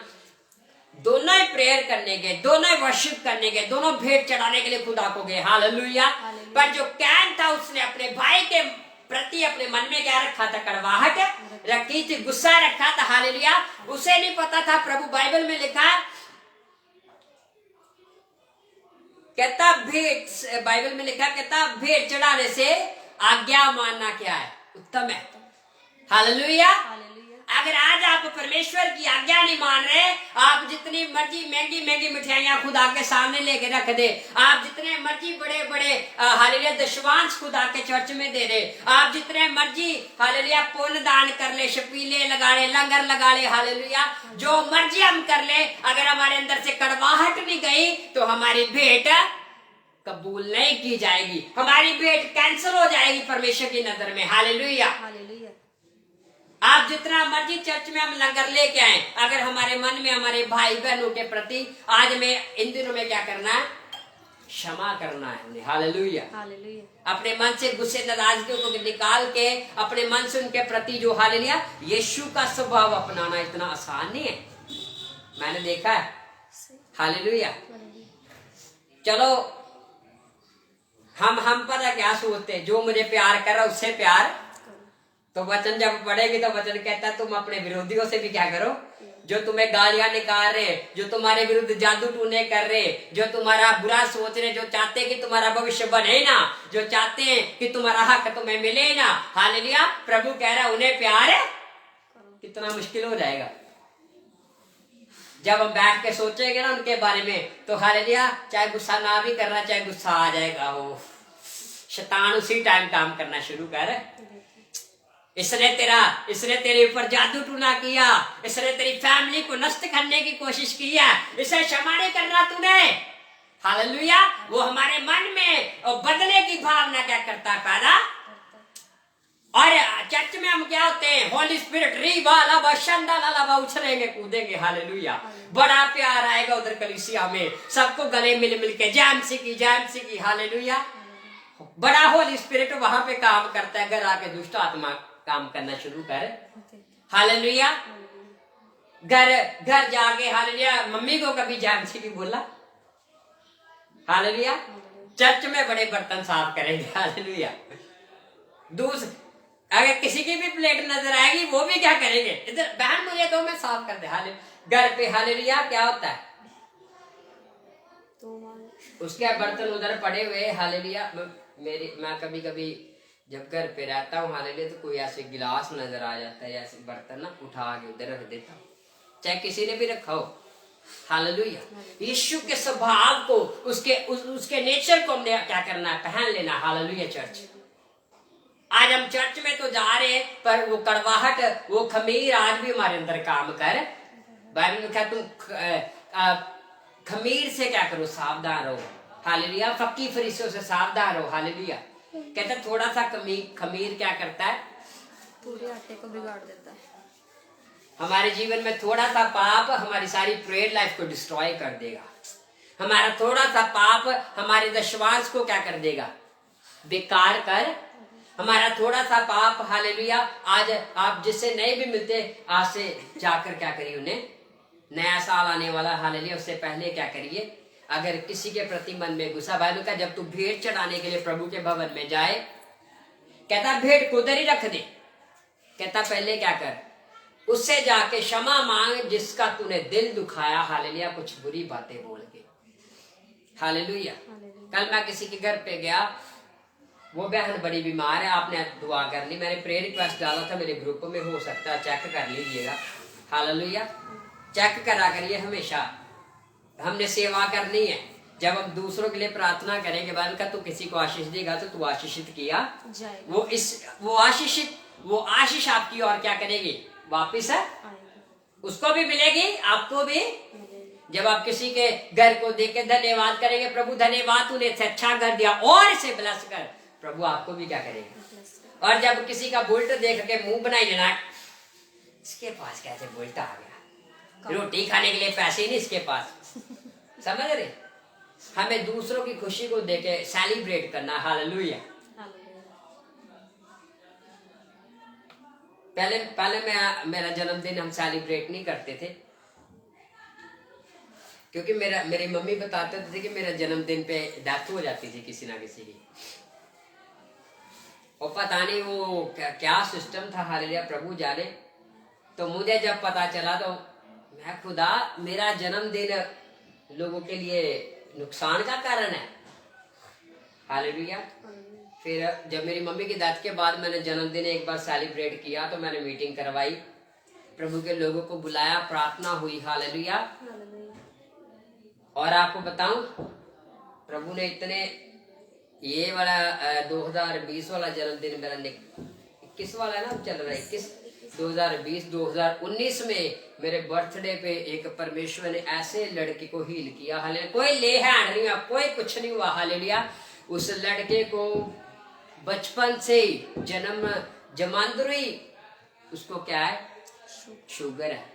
दोनों ही प्रेयर करने गए, दोनों ही वर्शिप करने गए, दोनों भेंट चढ़ाने के लिए खुदा को गए। हालेलुया। पर जो कैन था उसने अपने भाई के प्रति अपने मन में क्या रखा था, कड़वाहट रखी थी, गुस्सा रखा था। हालेलुया। उसे नहीं पता था, प्रभु बाइबल में लिखा है, कहता भेंट, बाइबल में लिखा कहता भेंट चढ़ाने से आज्ञा मानना क्या है, उत्तम है। हालेलुया। अगर आज आप परमेश्वर की आज्ञा नहीं मान रहे, आप जितनी मर्जी महंगी महंगी मिठाइयां खुदा के सामने लेके रख दे, आप जितने मर्जी बड़े बड़े हालेलुया दशवांश खुदा के चर्च में दे दे, आप जितने मर्जी हालेलुया पुण्य दान कर ले, शपीले लगा ले, लंगर लगा ले, हालेलुया जो मर्जी हम कर ले, अगर हमारे अंदर से कड़वाहट नहीं गई तो हमारी भेंट कबूल नहीं की जाएगी, हमारी भेंट कैंसिल हो जाएगी परमेश्वर की नजर में। हालेलुया। आप जितना मर्जी चर्च में हम लंगर लेके आए, अगर हमारे मन में हमारे भाई बहनों के प्रति आज में इन दिनों में क्या करना है, क्षमा करना है उन्हें। हालेलुया। अपने मन से गुस्से नाराजगी को निकाल के अपने मन से उनके प्रति जो हालेलुया यीशु का स्वभाव अपनाना इतना आसान नहीं है, मैंने देखा है। हालेलुया। चलो हम पर क्या सोचते, जो मुझे प्यार कर रहा उससे प्यार, तो वचन जब पढ़ेगी तो वचन कहता है तुम अपने विरोधियों से भी क्या करो, जो तुम्हें गालियां निकाल रहे, जो तुम्हारे विरुद्ध जादू टूने कर रहे, जो तुम्हारा बुरा सोच रहे, जो चाहते हैं कि तुम्हारा भविष्य बने ना, जो चाहते हैं कि तुम्हारा हक तुम्हें मिले ना, हालेलुया प्रभु कह रहा है उन्हें प्यार है। कितना मुश्किल हो जाएगा जब हम बैठ के सोचेंगे ना उनके बारे में, तो हालेलुया चाहे गुस्सा ना भी करना, चाहे गुस्सा आ जाएगा, वो शैतान उसी टाइम काम करना शुरू कर, इसने तेरे ऊपर जादू टूना किया, इसने तेरी फैमिली को नष्ट करने की कोशिश की है, इसे क्षमा नहीं करना तूने। हालेलुया। वो हमारे मन में और बदले की भावना क्या करता है, पैदा। और चर्च में हम क्या होते हैं, होली स्पिरिट रीवा उछलेंगे कूदेंगे। हालेलुया। बड़ा प्यार आएगा उधर कलीसिया में, सबको गले मिल मिल के जैमसी की। हालेलुया। बड़ा होली स्पिरिट वहां पे काम करता है, घर आके दुष्ट आत्मा काम करना शुरू कर। हालेलुया। घर जाके हालेलुया मम्मी को कभी जैमसी की बोला। हालेलुया। चर्च में बड़े बर्तन साफ करेंगे। हालेलुया। अगर किसी की भी प्लेट नजर आएगी वो भी क्या करेंगे, इधर बहन मुझे दो मैं साफ कर दे। हालेलुया। घर पे हालेलुया क्या होता है, उसके बर्तन उधर पड़े हुए। हालेलुया। मैं कभी कभी जब घर पे रहता हूँ हालेलुया, तो कोई ऐसे गिलास नजर आ जाता है, ऐसे बर्तन ना उठा के उधर रख देता हूँ, चाहे किसी ने भी रखा हो। हालेलुया। यीशु के स्वभाव को, उसके नेचर को हमने क्या करना है, पहन लेना। हालेलुया। चर्च आज हम चर्च में तो जा रहे हैं, पर वो कड़वाहट, वो खमीर आज भी हमारे अंदर काम कर। बाइबल में क्या, तुम खमीर से क्या करो, सावधान रहो। हालेलुया। फक्की फरीसियों से सावधान रहो। हालेलुया। कहता थोड़ा सा खमीर क्या करता है, पूरे आटे को बिगाड़ देता है। हमारे जीवन में थोड़ा सा पाप हमारी सारी प्रेयर लाइफ को डिस्ट्रॉय कर देगा। हमारा थोड़ा सा पाप हमारे विश्वास को क्या कर देगा, बेकार कर। हमारा थोड़ा सा पाप हालेलुया, आज आप जिससे नए भी मिलते, आज से जाकर क्या करिए, उन्हें नया साल आने वाला हालेलुया, उससे पहले क्या करिए, अगर किसी के प्रति मन में गुस्सा, बाइबल का जब तू भेंट चढ़ाने के लिए प्रभु के भवन में जाए, कहता भेंट को उधर ही रख दे, कहता पहले क्या कर, उससे जाके क्षमा मांग जिसका तूने दिल दुखाया। हालेलुया। कुछ बुरी बातें बोल के। हालेलुया। कल मैं किसी के घर पे गया, वो बहन बड़ी बीमार है, आपने दुआ कर ली, मैंने प्रेयर रिक्वेस्ट डाला था मेरे ग्रुप में, हो सकता है चेक कर लीजिएगा। हालेलुया। चेक करा करिए, हमेशा हमने सेवा करनी है। जब हम दूसरों के लिए प्रार्थना करेंगे बाद का तू किसी को आशीष देगा तो तू आशीषित किया जाएगा। वो आशीष आपकी और क्या करेगी, वापिस है उसको भी मिलेगी, आपको भी। जब आप किसी के घर को देख के धन्यवाद करेंगे, प्रभु धन्यवाद तूने इसे अच्छा घर दिया और इसे ब्लेस कर, प्रभु आपको भी क्या करेगा। और जब किसी का बुल्ट देख के मुंह बनाई लेना, इसके पास कैसे बुल्ट आ गया, रोटी खाने के लिए पैसे नहीं इसके पास, समझ रहे। हमें दूसरों की खुशी को देख के सेलिब्रेट करना। हालेलुया। पहले मेरा जन्मदिन हम सेलिब्रेट नहीं करते थे, क्योंकि मेरी मम्मी बताते थे कि मेरा जन्मदिन पे डेथ हो जाती थी किसी ना किसी की, और पता नहीं वो क्या सिस्टम था। हालेलुया, प्रभु जाने। तो मुझे जब पता चला तो मैं खुदा, मेरा जन्मदिन लोगों के लिए नुकसान का कारण है। हालेलुया। फिर जब मेरी मम्मी की डेथ के बाद मैंने जन्मदिन एक बार सेलिब्रेट किया, तो मैंने मीटिंग करवाई, प्रभु के लोगों को बुलाया, प्रार्थना हुई। हालेलुया। और आपको बताऊं, प्रभु ने इतने, ये वाला 2020 वाला जन्मदिन मेरा 21 वाला है ना, चल रहा है 21, 2020 2019 में मेरे बर्थडे पे एक परमेश्वर ने ऐसे लड़के को हील किया। हालेलुया। कोई ले हैंड नहीं हुआ, कोई कुछ नहीं हुआ। हालेलुया। उस लड़के को बचपन से जमांदरुई, उसको क्या है, शुगर है,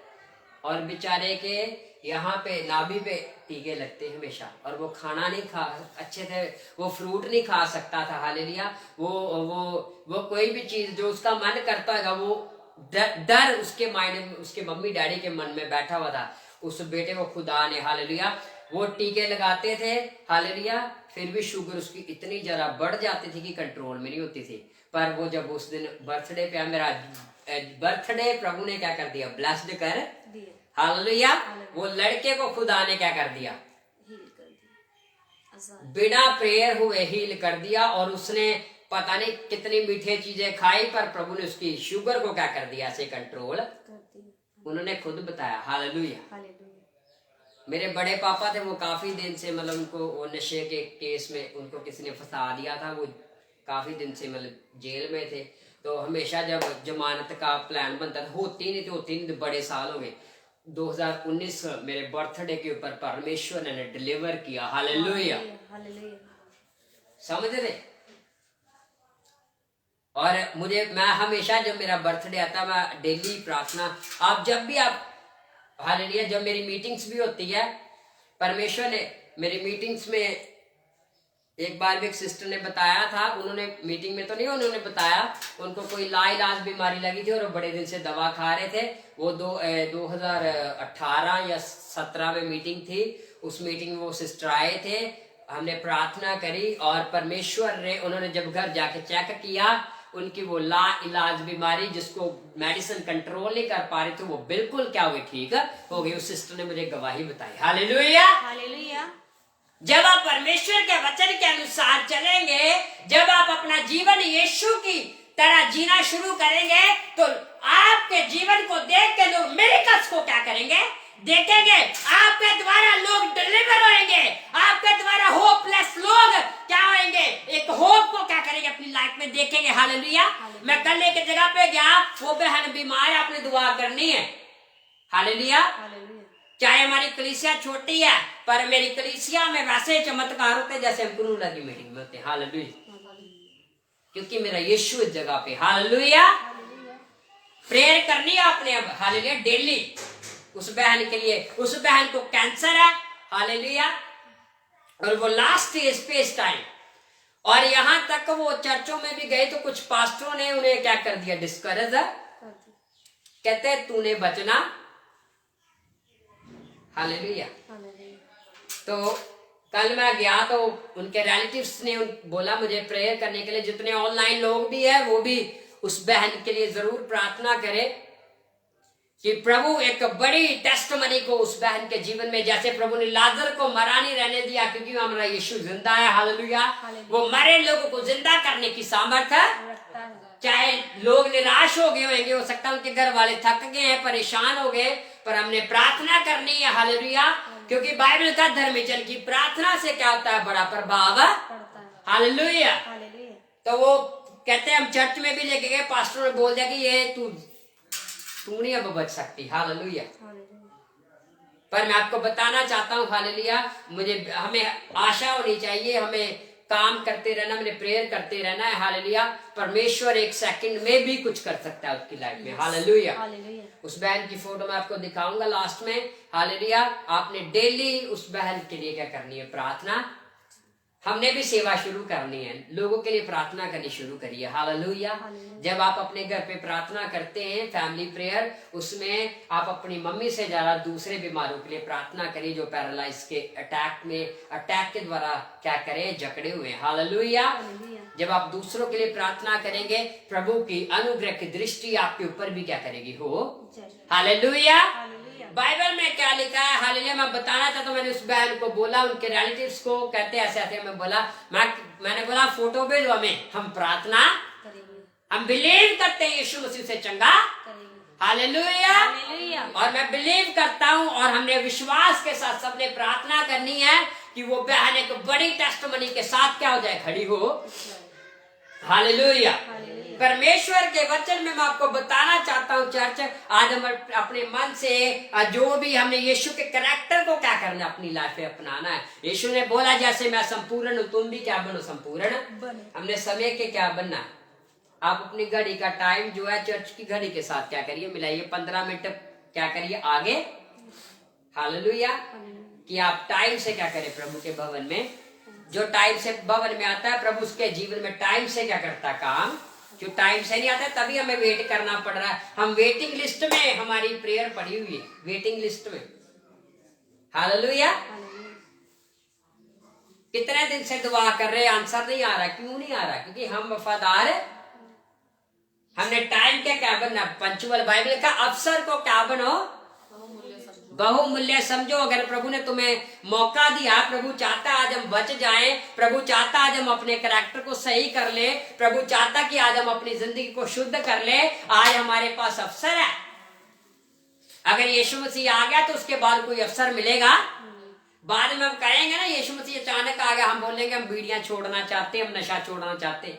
और बेचारे के यहाँ पे नाभि पे टीके लगते हमेशा, और वो खाना नहीं खा अच्छे से, वो फ्रूट नहीं खा सकता था। हालेलुया। वो कोई भी चीज जो उसका मन करता है, वो डर उसके माइंड में, उसके मम्मी डैडी के मन में बैठा हुआ था। उस बेटे को खुदा ने, हालेलुया, वो टीके लगाते थे। हालेलुया। फिर भी शुगर उसकी इतनी जरा बढ़ जाती थी कि कंट्रोल में नहीं होती थी। पर वो जब उस दिन बर्थडे पे, मेरा बर्थडे प्रभु ने क्या कर दिया, ब्लेस्ड कर दिया। हालेलुया। वो लड़के को खुदा ने क्या कर दिया, बिना प्रेयर हुए हील कर दिया। और उसने पता नहीं कितनी मीठे चीजें खाई, पर प्रभु ने उसकी शुगर को क्या कर दिया, ऐसे कंट्रोल। उन्होंने खुद बताया। हालेलुया। मेरे बड़े पापा थे, वो काफी दिन से मतलब उनको वो नशे के केस में उनको किसी ने फंसा दिया था, वो काफी दिन से मतलब जेल में थे। तो हमेशा जब जमानत का प्लान बनता था, होती नहीं, बड़े साल हो गए। 2019 मेरे बर्थडे के ऊपर परमेश्वर ने डिलीवर किया। हालेलुया। समझ रहे। और मैं हमेशा जब मेरा बर्थडे आता, मैं डेली प्रार्थना, आप जब भी आप, हालेलुया, जब मेरी मीटिंग्स भी होती है, परमेश्वर ने मेरी मीटिंग्स में, एक बार भी एक सिस्टर ने बताया था, उन्होंने मीटिंग में तो नहीं, उन्होंने बताया उनको कोई लाइलाज बीमारी लगी थी और वो बड़े दिन से दवा खा रहे थे। वो 2018 या 17 में मीटिंग थी। उस मीटिंग में वो सिस्टर आए थे, हमने प्रार्थना करी, और परमेश्वर ने, उन्होंने जब घर जाके चेक किया, उनकी वो ला इलाज बीमारी जिसको मेडिसिन कंट्रोल नहीं कर पा रही थी, वो बिल्कुल क्या हुई, ठीक हो गई। उस सिस्टर ने मुझे गवाही बताई। हालेलुया। हालेलुया। जब आप परमेश्वर के वचन के अनुसार चलेंगे, जब आप अपना जीवन यीशु की तरह जीना शुरू करेंगे, तो आपके जीवन को देख के लोग मिरेकल्स को क्या करेंगे, देखेंगे। आपके द्वारा लोग डिलीवर होंगे, आपके द्वारा होपलेस लोग क्या होंगे, एक होप को क्या करेंगे, अपनी लाइफ में देखेंगे। हालेलुया। मैं कल एक जगह पे गया, वो बहन बीमार है, आपने दुआ करनी है। हालेलुया। चाहे हमारी कलीसिया छोटी है, पर मेरी कलीसिया में वैसे चमत्कार होते जैसे हम कुरूला की मीटिंग में होते। हालेलुया। क्योंकि मेरा यीशु इस जगह पे। हालेलुया। प्रेयर करनी है आपने अब। हालेलुया। डेली उस बहन के लिए, उस बहन को कैंसर है। हालेलुया। और वो लास्ट स्टेज पे इस टाइम, और यहां तक वो चर्चों में भी गए तो कुछ पास्टरों ने उन्हें क्या कर दिया, डिस्करेज, कहते तूने बचना। हालेलुया। तो कल मैं गया तो उनके रिलेटिव्स ने बोला मुझे प्रेयर करने के लिए, जितने ऑनलाइन लोग भी है वो भी उस बहन के लिए जरूर प्रार्थना करें कि प्रभु एक बड़ी टेस्टमनी को उस बहन के जीवन में, जैसे प्रभु ने लाजर को मरा नहीं रहने दिया क्योंकि हमारा यीशु जिंदा है। हालेलुया। वो मरे लोगों को जिंदा करने की सामर्थ है। चाहे लोग निराश हो गए होंगे, हो सकता है उनके घर वाले थक गए हैं, परेशान हो गए, पर हमने प्रार्थना करनी है। हालेलुया। क्योंकि बाइबल का धर्मजन की प्रार्थना से क्या होता है, बड़ा प्रभाव पड़ता है। हालेलुया। हालेलुया। तो वो कहते हैं, हम चर्च में भी लेके गए, पास्टर ने बोल दिया कि ये तू नहीं अब बच सकती। हालेलुया। पर मैं आपको बताना चाहता हूँ, हालेलुया, हमें आशा होनी चाहिए, हमें काम करते रहना, मैंने प्रेयर करते रहना है। हालेलुया। परमेश्वर एक सेकंड में भी कुछ कर सकता है उसकी लाइफ में। हालेलुया। उस बहन की फोटो मैं आपको दिखाऊंगा लास्ट में। हालेलुया। आपने डेली उस बहन के लिए क्या करनी है, प्रार्थना। हमने भी सेवा शुरू करनी है, लोगों के लिए प्रार्थना करनी शुरू करिए। हालेलुया। जब आप अपने घर पे प्रार्थना करते हैं, फैमिली प्रेयर, उसमें आप अपनी मम्मी से ज्यादा दूसरे बीमारों के लिए प्रार्थना करिए जो पैरालाइज के अटैक के द्वारा क्या करें, जकड़े हुए। हालेलुया। जब आप दूसरों के लिए प्रार्थना करेंगे, प्रभु की अनुग्रह की दृष्टि आपके ऊपर भी क्या करेगी, हो। हालेलुया। बाइबल में क्या लिखा है, हालेलुया, मैं बताना चाहता हूँ। मैंने उस बहन को बोला, उनके रिलेटिव्स को, कहते ऐसे ऐसे, मैं बोला, मैंने बोला फोटो भेजो हमें, हम प्रार्थना करेंगे, हम बिलीव करते हैं यीशु मसीह से चंगा करेंगे। हालेलुया। और मैं बिलीव करता हूँ, और हमने विश्वास के साथ सबने प्रार्थना करनी है कि वो बहन एक बड़ी टेस्टमनी के साथ क्या हो जाए, खड़ी हो। हालेलुया। परमेश्वर के वचन में मैं आपको बताना चाहता हूँ चर्च, आज हम अपने मन से जो भी हमने यीशु के कैरेक्टर को क्या करना है, अपनी लाइफ में अपनाना है। यीशु ने बोला, जैसे मैं संपूर्ण हूँ, तुम भी क्या बनो, संपूर्ण। हमने समय के क्या बनना है। आप अपनी घड़ी का टाइम जो है चर्च की घड़ी के साथ क्या करिए, मिलाइए, 15 मिनट क्या करिए आगे। हालेलुया। कि आप टाइम से क्या करें, प्रभु के भवन में। जो टाइम से भवन में आता है, प्रभु उसके जीवन में टाइम से क्या करता है, काम। जो टाइम से नहीं आता है, तभी हमें वेट करना पड़ रहा है। हम वेटिंग लिस्ट में, हमारी प्रेयर पड़ी हुई है वेटिंग लिस्ट में। हालेलुया। कितने दिन से दुआ कर रहे, आंसर नहीं आ रहा। क्यों नहीं आ रहा? क्योंकि हम वफादार है। हमने टाइम के क्या बनना, पंचुअल। बाइबल का अवसर को क्या बनो, बहुमूल्य समझो। अगर प्रभु ने तुम्हें मौका दिया, प्रभु चाहता आज हम बच जाएं, प्रभु चाहता आज हम अपने कैरेक्टर को सही कर ले, प्रभु चाहता कि आज हम अपनी जिंदगी को शुद्ध कर ले। आज हमारे पास अवसर है। अगर यीशु मसीह आ गया तो उसके बाद कोई अवसर मिलेगा? बाद में हम कहेंगे ना, यीशु मसीह अचानक आ गया, हम बोलेंगे हम बीड़ियां छोड़ना चाहते, हम नशा छोड़ना चाहते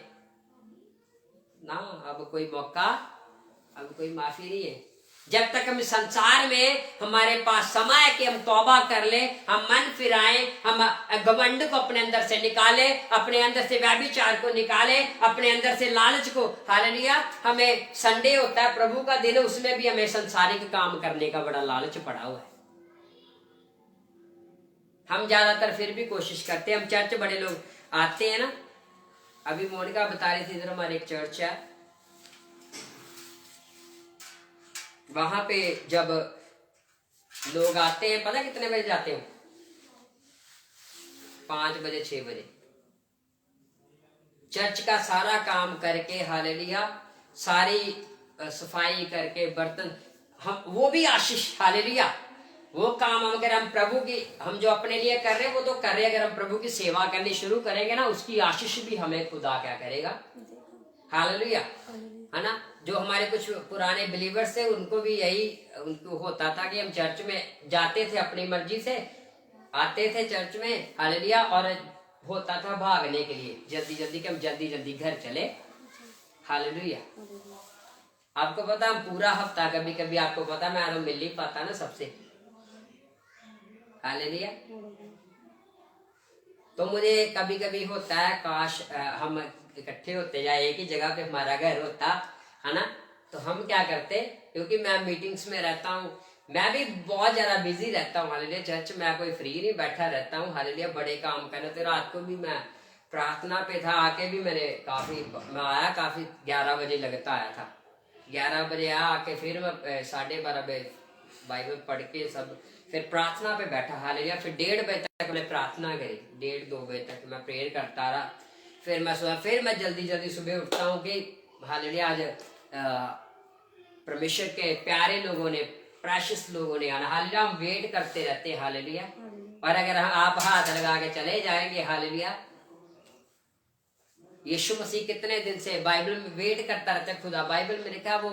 ना। अब कोई मौका, अब कोई माफी नहीं है। जब तक हम संसार में हमारे पास समय है कि हम तौबा कर ले, हम मन फिराएं, हम घमंड को अपने अंदर से निकाले, अपने अंदर से व्यभिचार को निकाले, अपने अंदर से लालच को। हालेलुया। हमें संडे होता है, प्रभु का दिन, उसमें भी हमें संसारिक काम करने का बड़ा लालच पड़ा हुआ है। हम ज्यादातर फिर भी कोशिश करते हैं। हम चर्च बड़े लोग आते हैं ना। अभी मोनिका बता रही थी, इधर हमारे एक चर्च है, वहां पे जब लोग आते हैं, पता कितने बजे जाते हो? 5 बजे 6 बजे। चर्च का सारा काम करके, हालेलुया, सारी सफाई करके, बर्तन, हम वो भी आशीष। हालेलुया। वो काम अगर हम प्रभु की, हम जो अपने लिए कर रहे हैं वो तो कर रहे हैं, अगर हम प्रभु की सेवा करनी शुरू करेंगे ना, उसकी आशीष भी हमें खुदा क्या करेगा। हालेलुया। है ना। जो हमारे कुछ पुराने बिलीवर्स थे, उनको भी यही उनको होता था कि हम चर्च में जाते थे, अपनी मर्जी से आते थे चर्च में। हालेलुया। और होता था भागने के लिए, जल्दी जल्दी कि हम जल्दी जल्दी घर चले। हालेलुया। आपको पता, हम पूरा हफ्ता, कभी कभी आपको पता, मैं तो मिल नहीं पाता ना सबसे। हालेलुया। तो मुझे कभी कभी होता है, काश हम इकट्ठे होते या एक ही जगह पे हमारा घर होता, है ना। तो हम क्या करते, क्योंकि मैं मीटिंग्स में रहता हूँ, मैं भी बहुत ज्यादा बिजी रहता हूँ। हालेलुया। चर्च में कोई फ्री नहीं बैठा रहता हूँ। हालेलुया। बड़े काम करने, तो रात को भी मैं प्रार्थना पे था, आके भी मैंने मैं आया काफी 11 बजे लगता आया था। 11 बजे आके फिर मैं 12:30 बजे बाइबल पढ़ के सब फिर प्रार्थना पे बैठा। हालेलुया। फिर 1:30 बजे तक मैंने प्रार्थना करी, 1:30-2 बजे तक मैं प्रेयर करता रहा। फिर मैं जल्दी जल्दी सुबह उठता हूँ कि हालेलुया, आज परमेश्वर के प्यारे लोगों ने, प्रेशियस लोगों ने आना। हालेलुया। हम वेट करते रहते हैं। हालेलुया। और अगर आप हाथ लगा के चले जाएंगे, हालेलुया, यीशु मसीह कितने दिन से बाइबल में वेट करता रहता है। खुदा बाइबल में लिखा, वो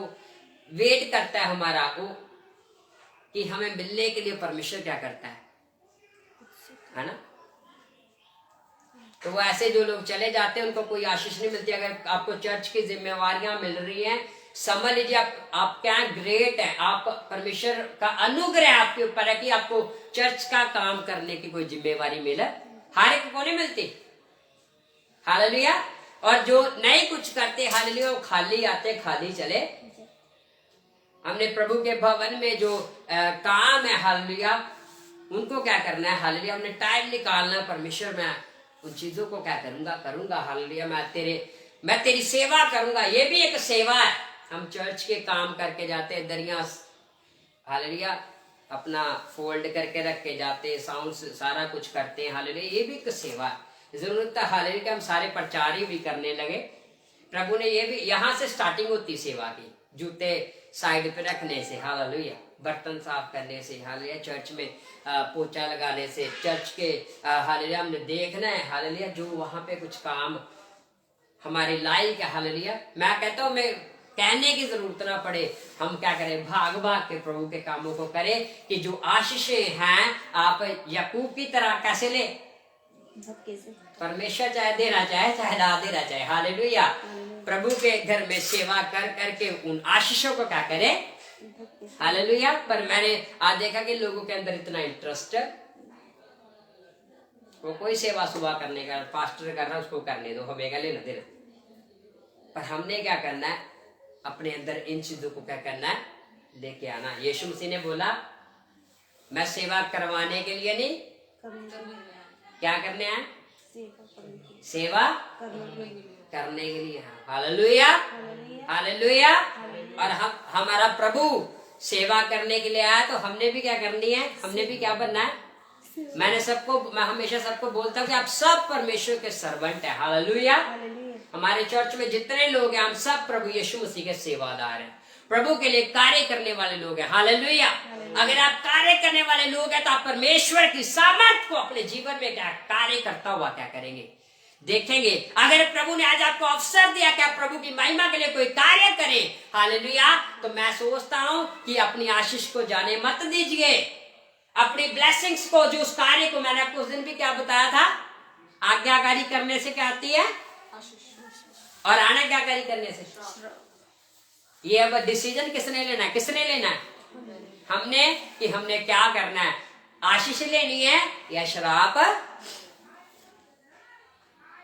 वेट करता है हमारा, वो कि हमें मिलने के लिए परमेश्वर क्या करता है, है ना। तो वो ऐसे जो लोग चले जाते हैं उनको कोई आशीष नहीं मिलती। अगर आपको चर्च की जिम्मेवारियां मिल रही हैं, समझ लीजिए आप क्या ग्रेट है, आप परमेश्वर का अनुग्रह आपके ऊपर है कि आपको चर्च का काम करने की कोई जिम्मेवारी मिले। हर एक को नहीं मिलती, हालेलुया। और जो नहीं कुछ करते, हालेलुया, वो खाली आते खाली चले। हमने प्रभु के भवन में जो काम है, हालेलुया, उनको क्या करना है, हालेलुया, हमने टाइम निकालना है। परमेश्वर मैं उन चीजों को क्या करूंगा, हालेलुया, मैं तेरी सेवा करूंगा। ये भी एक सेवा है। हम चर्च के काम करके जाते हैं, दरिया, हालेलुया, अपना फोल्ड करके रख के जाते, साउंड सारा कुछ करते हैं, हालेलुया, ये भी एक सेवा है। जरूरत है, हालेलुया, कि हम सारे प्रचार भी करने लगे। प्रभु ने ये भी, यहां से स्टार्टिंग होती सेवा की, जूते साइड पे रखने से, हालेलुया, बर्तन साफ करने से, हालेलुया, चर्च में पोछा लगाने से, चर्च के हालेलुया हमने देखना है, हालेलुया, जो वहां पे कुछ काम हमारे लायक है, हालेलुया। मैं कहता हूँ, मैं कहने की जरूरत ना पड़े, हम क्या करें, भाग भाग के प्रभु के कामों को करें, कि जो आशीषें हैं आप याकूब की तरह कैसे ले, परमेश्वर चाहे देना चाहे ना देना चाहे, हालेलुया, प्रभु के घर में सेवा कर करके उन आशीषों को क्या करे, हालेलुया। पर मैंने आज देखा कि लोगों के अंदर इतना इंटरेस्ट है, वो कोई सेवा सुबह करने का, पास्टर कर रहा है उसको करने दो, हमें क्या लेना देना। पर हमने क्या करना है, अपने अंदर इन चीजों को क्या करना है, लेके आना। यीशु मसीह ने बोला, मैं सेवा करवाने के लिए नहीं, क्या करने हैं, सेवा करने के लिए, हालेलुया, हालेलुया। और हमारा प्रभु सेवा करने के लिए आया, तो हमने भी क्या करनी है, हमने भी क्या बनना है। मैं हमेशा सबको बोलता हूँ कि आप सब परमेश्वर के सर्वेंट है, हालेलुया। हमारे चर्च में जितने लोग हैं, हम सब प्रभु यीशु मसीह के सेवादार हैं, प्रभु के लिए कार्य करने वाले लोग हैं, हालेलुया। अगर आप कार्य करने वाले लोग हैं, तो आप परमेश्वर की सामर्थ को अपने जीवन में क्या कार्य करता हुआ क्या करेंगे, देखेंगे। अगर प्रभु ने आज आपको अवसर दिया कि आप प्रभु की महिमा के लिए कोई कार्य करें, हालेलुया, तो मैं सोचता हूं कि अपनी आशीष को जाने मत दीजिए, अपनी ब्लेसिंग्स को, जो उस कार्य को, मैंने आपको उस दिन भी क्या बताया था, आज्ञाकारी करने से क्या आती है, और अनाज्ञाकारी करने से। ये अब डिसीजन किसने लेना है, किसने लेना है, हमने, कि हमने क्या करना है, आशीष लेनी है या श्राप।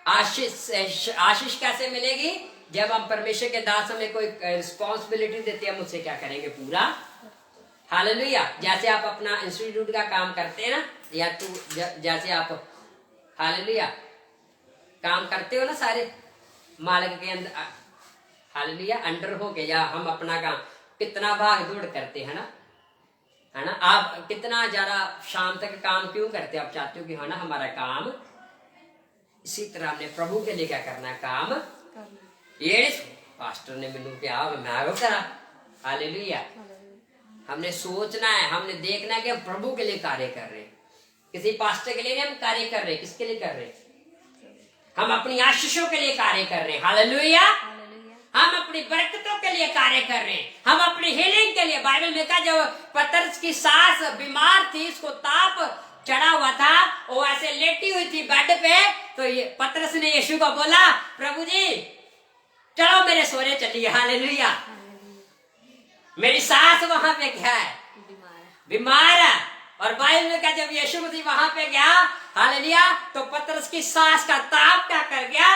आशीष कैसे मिलेगी, जब हम परमेश्वर के दास हमें कोई रिस्पॉन्सिबिलिटी देते हैं, हम उससे क्या करेंगे, पूरा, हालेलुया। जैसे आप अपना इंस्टीट्यूट का काम करते हैं ना, या जैसे आप, हालेलुया, काम करते हो ना सारे मालिक के अंदर, हालेलुया, अंडर हो के, या हम अपना काम कितना भाग दौड़ करते हैं ना, है ना। आप कितना ज्यादा शाम तक काम क्यों करते हो, आप चाहते हो कि है ना हमारा काम, इसी तरह हमने प्रभु के लिए क्या करना है, काम। ये पास्टर ने मैनू क्या, मैं वो करा, हालेलुया। हमने सोचना है, हमने देखना है कि हम प्रभु के लिए कार्य कर रहे हैं, किसी पास्टर के लिए नहीं हम कार्य कर रहे, किसके लिए कर रहे हैं, हम अपनी आशीषों के लिए कार्य कर रहे हैं, हालेलुया। हम अपनी बरकतों के लिए कार्य कर रहे हैं, हम अपनी हीलिंग के लिए। बाइबल में कहा, जब पतरस की सास बीमार थी, उसको ताप चढ़ा हुआ था, वो ऐसे लेटी हुई थी बेड पे, तो ये पतरस ने यीशु को बोला, प्रभु जी चलो मेरे सोने चलिए, हालेलुया, मेरी सास वहां पे क्या है, बीमार है। और बाइबल में कहा, जब यीशु मसीह वहां पे गया, हालेलुया, तो पतरस की सास का ताप क्या कर गया,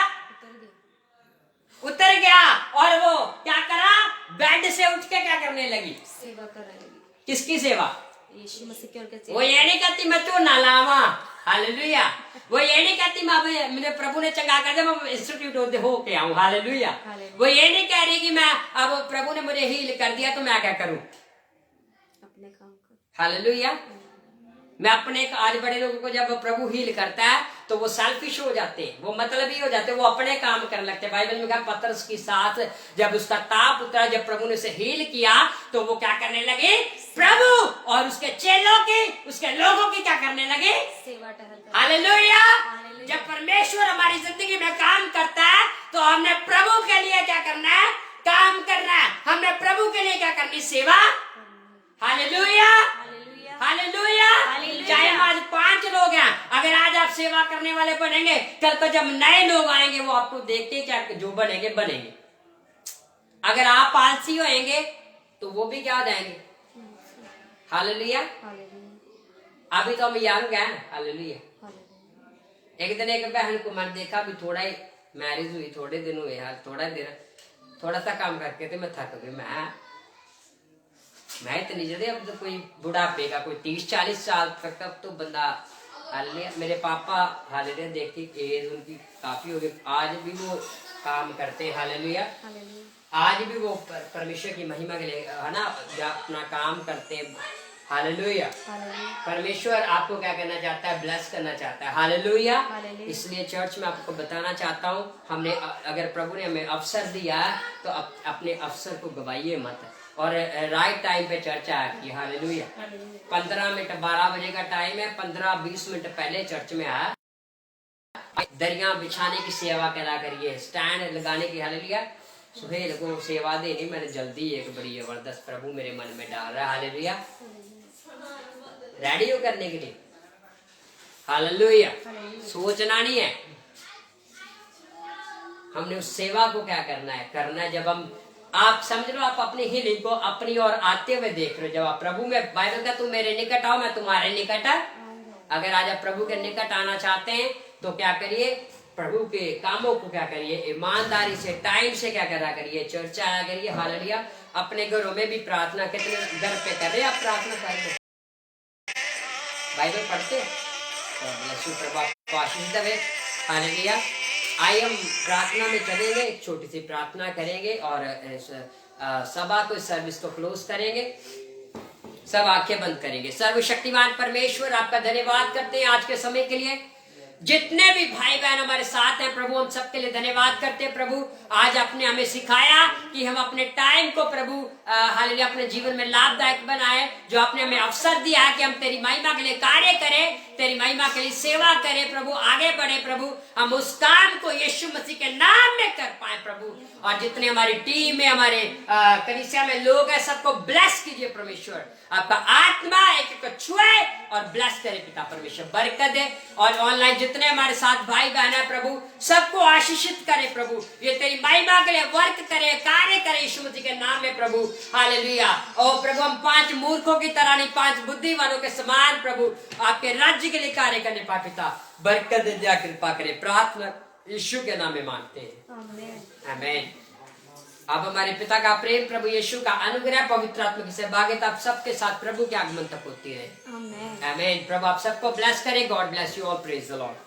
उतर गया, और वो क्या करा, बेड से उठ के क्या करने लगी, सेवा करने लगी। किसकी सेवा, यीशु मसीह की। और वो ये नहीं कहती मैं तो ना लावा, हालेलुया, वो ये नहीं कहती मैंने प्रभु ने चंगा कर दिया मैं इंस्टीट्यूट हो के आऊं, हालेलुया। वो ये नहीं कह रही कि मैं, अब प्रभु ने मुझे हील कर दिया तो मैं क्या करूं, अपने काम कर, हालेलुया। मैं अपने, आज बड़े लोगों को जब प्रभु हील करता है तो वो सेल्फिश हो जाते हैं, वो मतलबी हो जाते हैं, वो अपने काम करने लगते हैं। बाइबल में कहा, पतरस की सास जब उसका ताप उतरा, जब प्रभु ने उसे हील किया, तो वो क्या करने लगे, प्रभु और उसके चेलों की, उसके लोगों की क्या करने लगे, सेवा टहल, हालेलुया। जब परमेश्वर हमारी जिंदगी में काम करता है, तो हमने प्रभु के लिए क्या करना है, काम करना है, हमने प्रभु के लिए क्या करनी, सेवा, हालेलुया, हालेलुया। चाहे हम आज 5 लोग हैं, अगर आज आप सेवा करने वाले बनेंगे, कल को जब नए लोग आएंगे वो आपको देखते क्या जो बनेंगे बनेंगे। अगर आप आलसी होएंगे तो वो भी क्या हो जाएंगे। हालेलुया। अभी तो हम यंग हैं। हालेलुया। एक दिन एक बहन को मैंने देखा भी, थोड़ा ही मैरिज हुई, थोड़े दिन हुए यार, थोड़ा सा काम करके थे, मैं थक गई। मैं इतनी जल्दी, अब तो कोई बुढ़ापे का कोई 30-40 साल तक तब तो बंदा। हालेलुया। मेरे पापा हालेलुया देख के एज उनकी काफी हो गई, आज भी वो काम करते हैं। हालेलुया। आज भी वो परमेश्वर की महिमा के लिए है ना अपना काम करते हैं। हालेलुया। परमेश्वर आपको क्या करना चाहता है, ब्लेस करना चाहता है। हालेलुया। इसलिए चर्च में आपको बताना चाहता हूँ, हमने अगर प्रभु ने हमें अवसर दिया तो अपने अवसर को गवाइए मत, और राइट टाइम पे चर्च आया की। हालेलुया। 15 मिनट 12 बजे का टाइम है, 15-20 मिनट पहले चर्च में आया। दरिया बिछाने की सेवा करा करिए, स्टैंड लगाने की। हालेलुया। सुहेल को सेवा देनी मैंने जल्दी एक बड़ी जबरदस्त प्रभु मेरे मन में डाल रहा है। हालेलुया। रेडी हो करने के लिए। हालेलुया। सोचना नहीं है, हमने उस सेवा को क्या करना है जब हम, आप समझ लो, आप अपनी हीलिंग को अपनी ओर आते हुए देख रहे हो। जब आप प्रभु में, बाइबल का तुम मेरे निकट आओ मैं तुम्हारे निकट आ। अगर आज आप प्रभु के निकट आना चाहते हैं तो क्या करिए, प्रभु के कामों को क्या करिए, ईमानदारी से टाइम से क्या करा करिए, चर्चा आया करिए। हालेलुया। अपने घरों में भी प्रार्थना, कितने घर पे कर रहे हैं आप प्रार्थना, बाइबल पढ़ते हैं। हालेलुया। आइए हम प्रार्थना में चलेंगे, एक छोटी सी प्रार्थना करेंगे और सभा को, सर्विस को क्लोज करेंगे। सब आंखें बंद करेंगे। सर्वशक्तिमान परमेश्वर आपका धन्यवाद करते हैं आज के समय के लिए। जितने भी भाई बहन हमारे साथ हैं प्रभु, हम सबके लिए धन्यवाद करते हैं प्रभु। आज आपने हमें सिखाया कि हम अपने टाइम को प्रभु हालेलुया अपने जीवन में लाभदायक बनाए। जो आपने हमें अवसर दिया है कि हम तेरी महिमा के लिए कार्य करें, तेरी महिमा के लिए सेवा करें प्रभु, आगे बढ़े प्रभु। हम उस काम को यीशु मसीह के नाम में कर पाए प्रभु। और जितने हमारी टीम में, हमारे कलीसिया में लोग हैं, सबको ब्लेस कीजिए परमेश्वर। आपका आत्मा एक को छुए और ब्लेस करे पिता परमेश्वर, बरकत दे। और ऑनलाइन जितने हमारे साथ भाई बहन है प्रभु, सबको आशीषित करे प्रभु। ये तेरी महिमा के लिए वर्क करे, कार्य करे यीशु मसीह के नाम में प्रभु। हालेलुया। और प्रभु हम 5 मूर्खों की तरह नहीं, 5 बुद्धिमानों के समान प्रभु आपके राज्य के लिए कार्य करने पाए पिता, बरकत दे, दिया कृपा करे। प्रार्थना यीशु के नाम में मांगते हैं, आमीन। अब हमारे पिता का प्रेम, प्रभु यीशु का अनुग्रह, पवित्र आत्मा की सहभागिता आप सबके साथ प्रभु के आगमन तक होती है। आमीन। प्रभु आप सबको ब्लेस करें। God bless you all. Praise the Lord.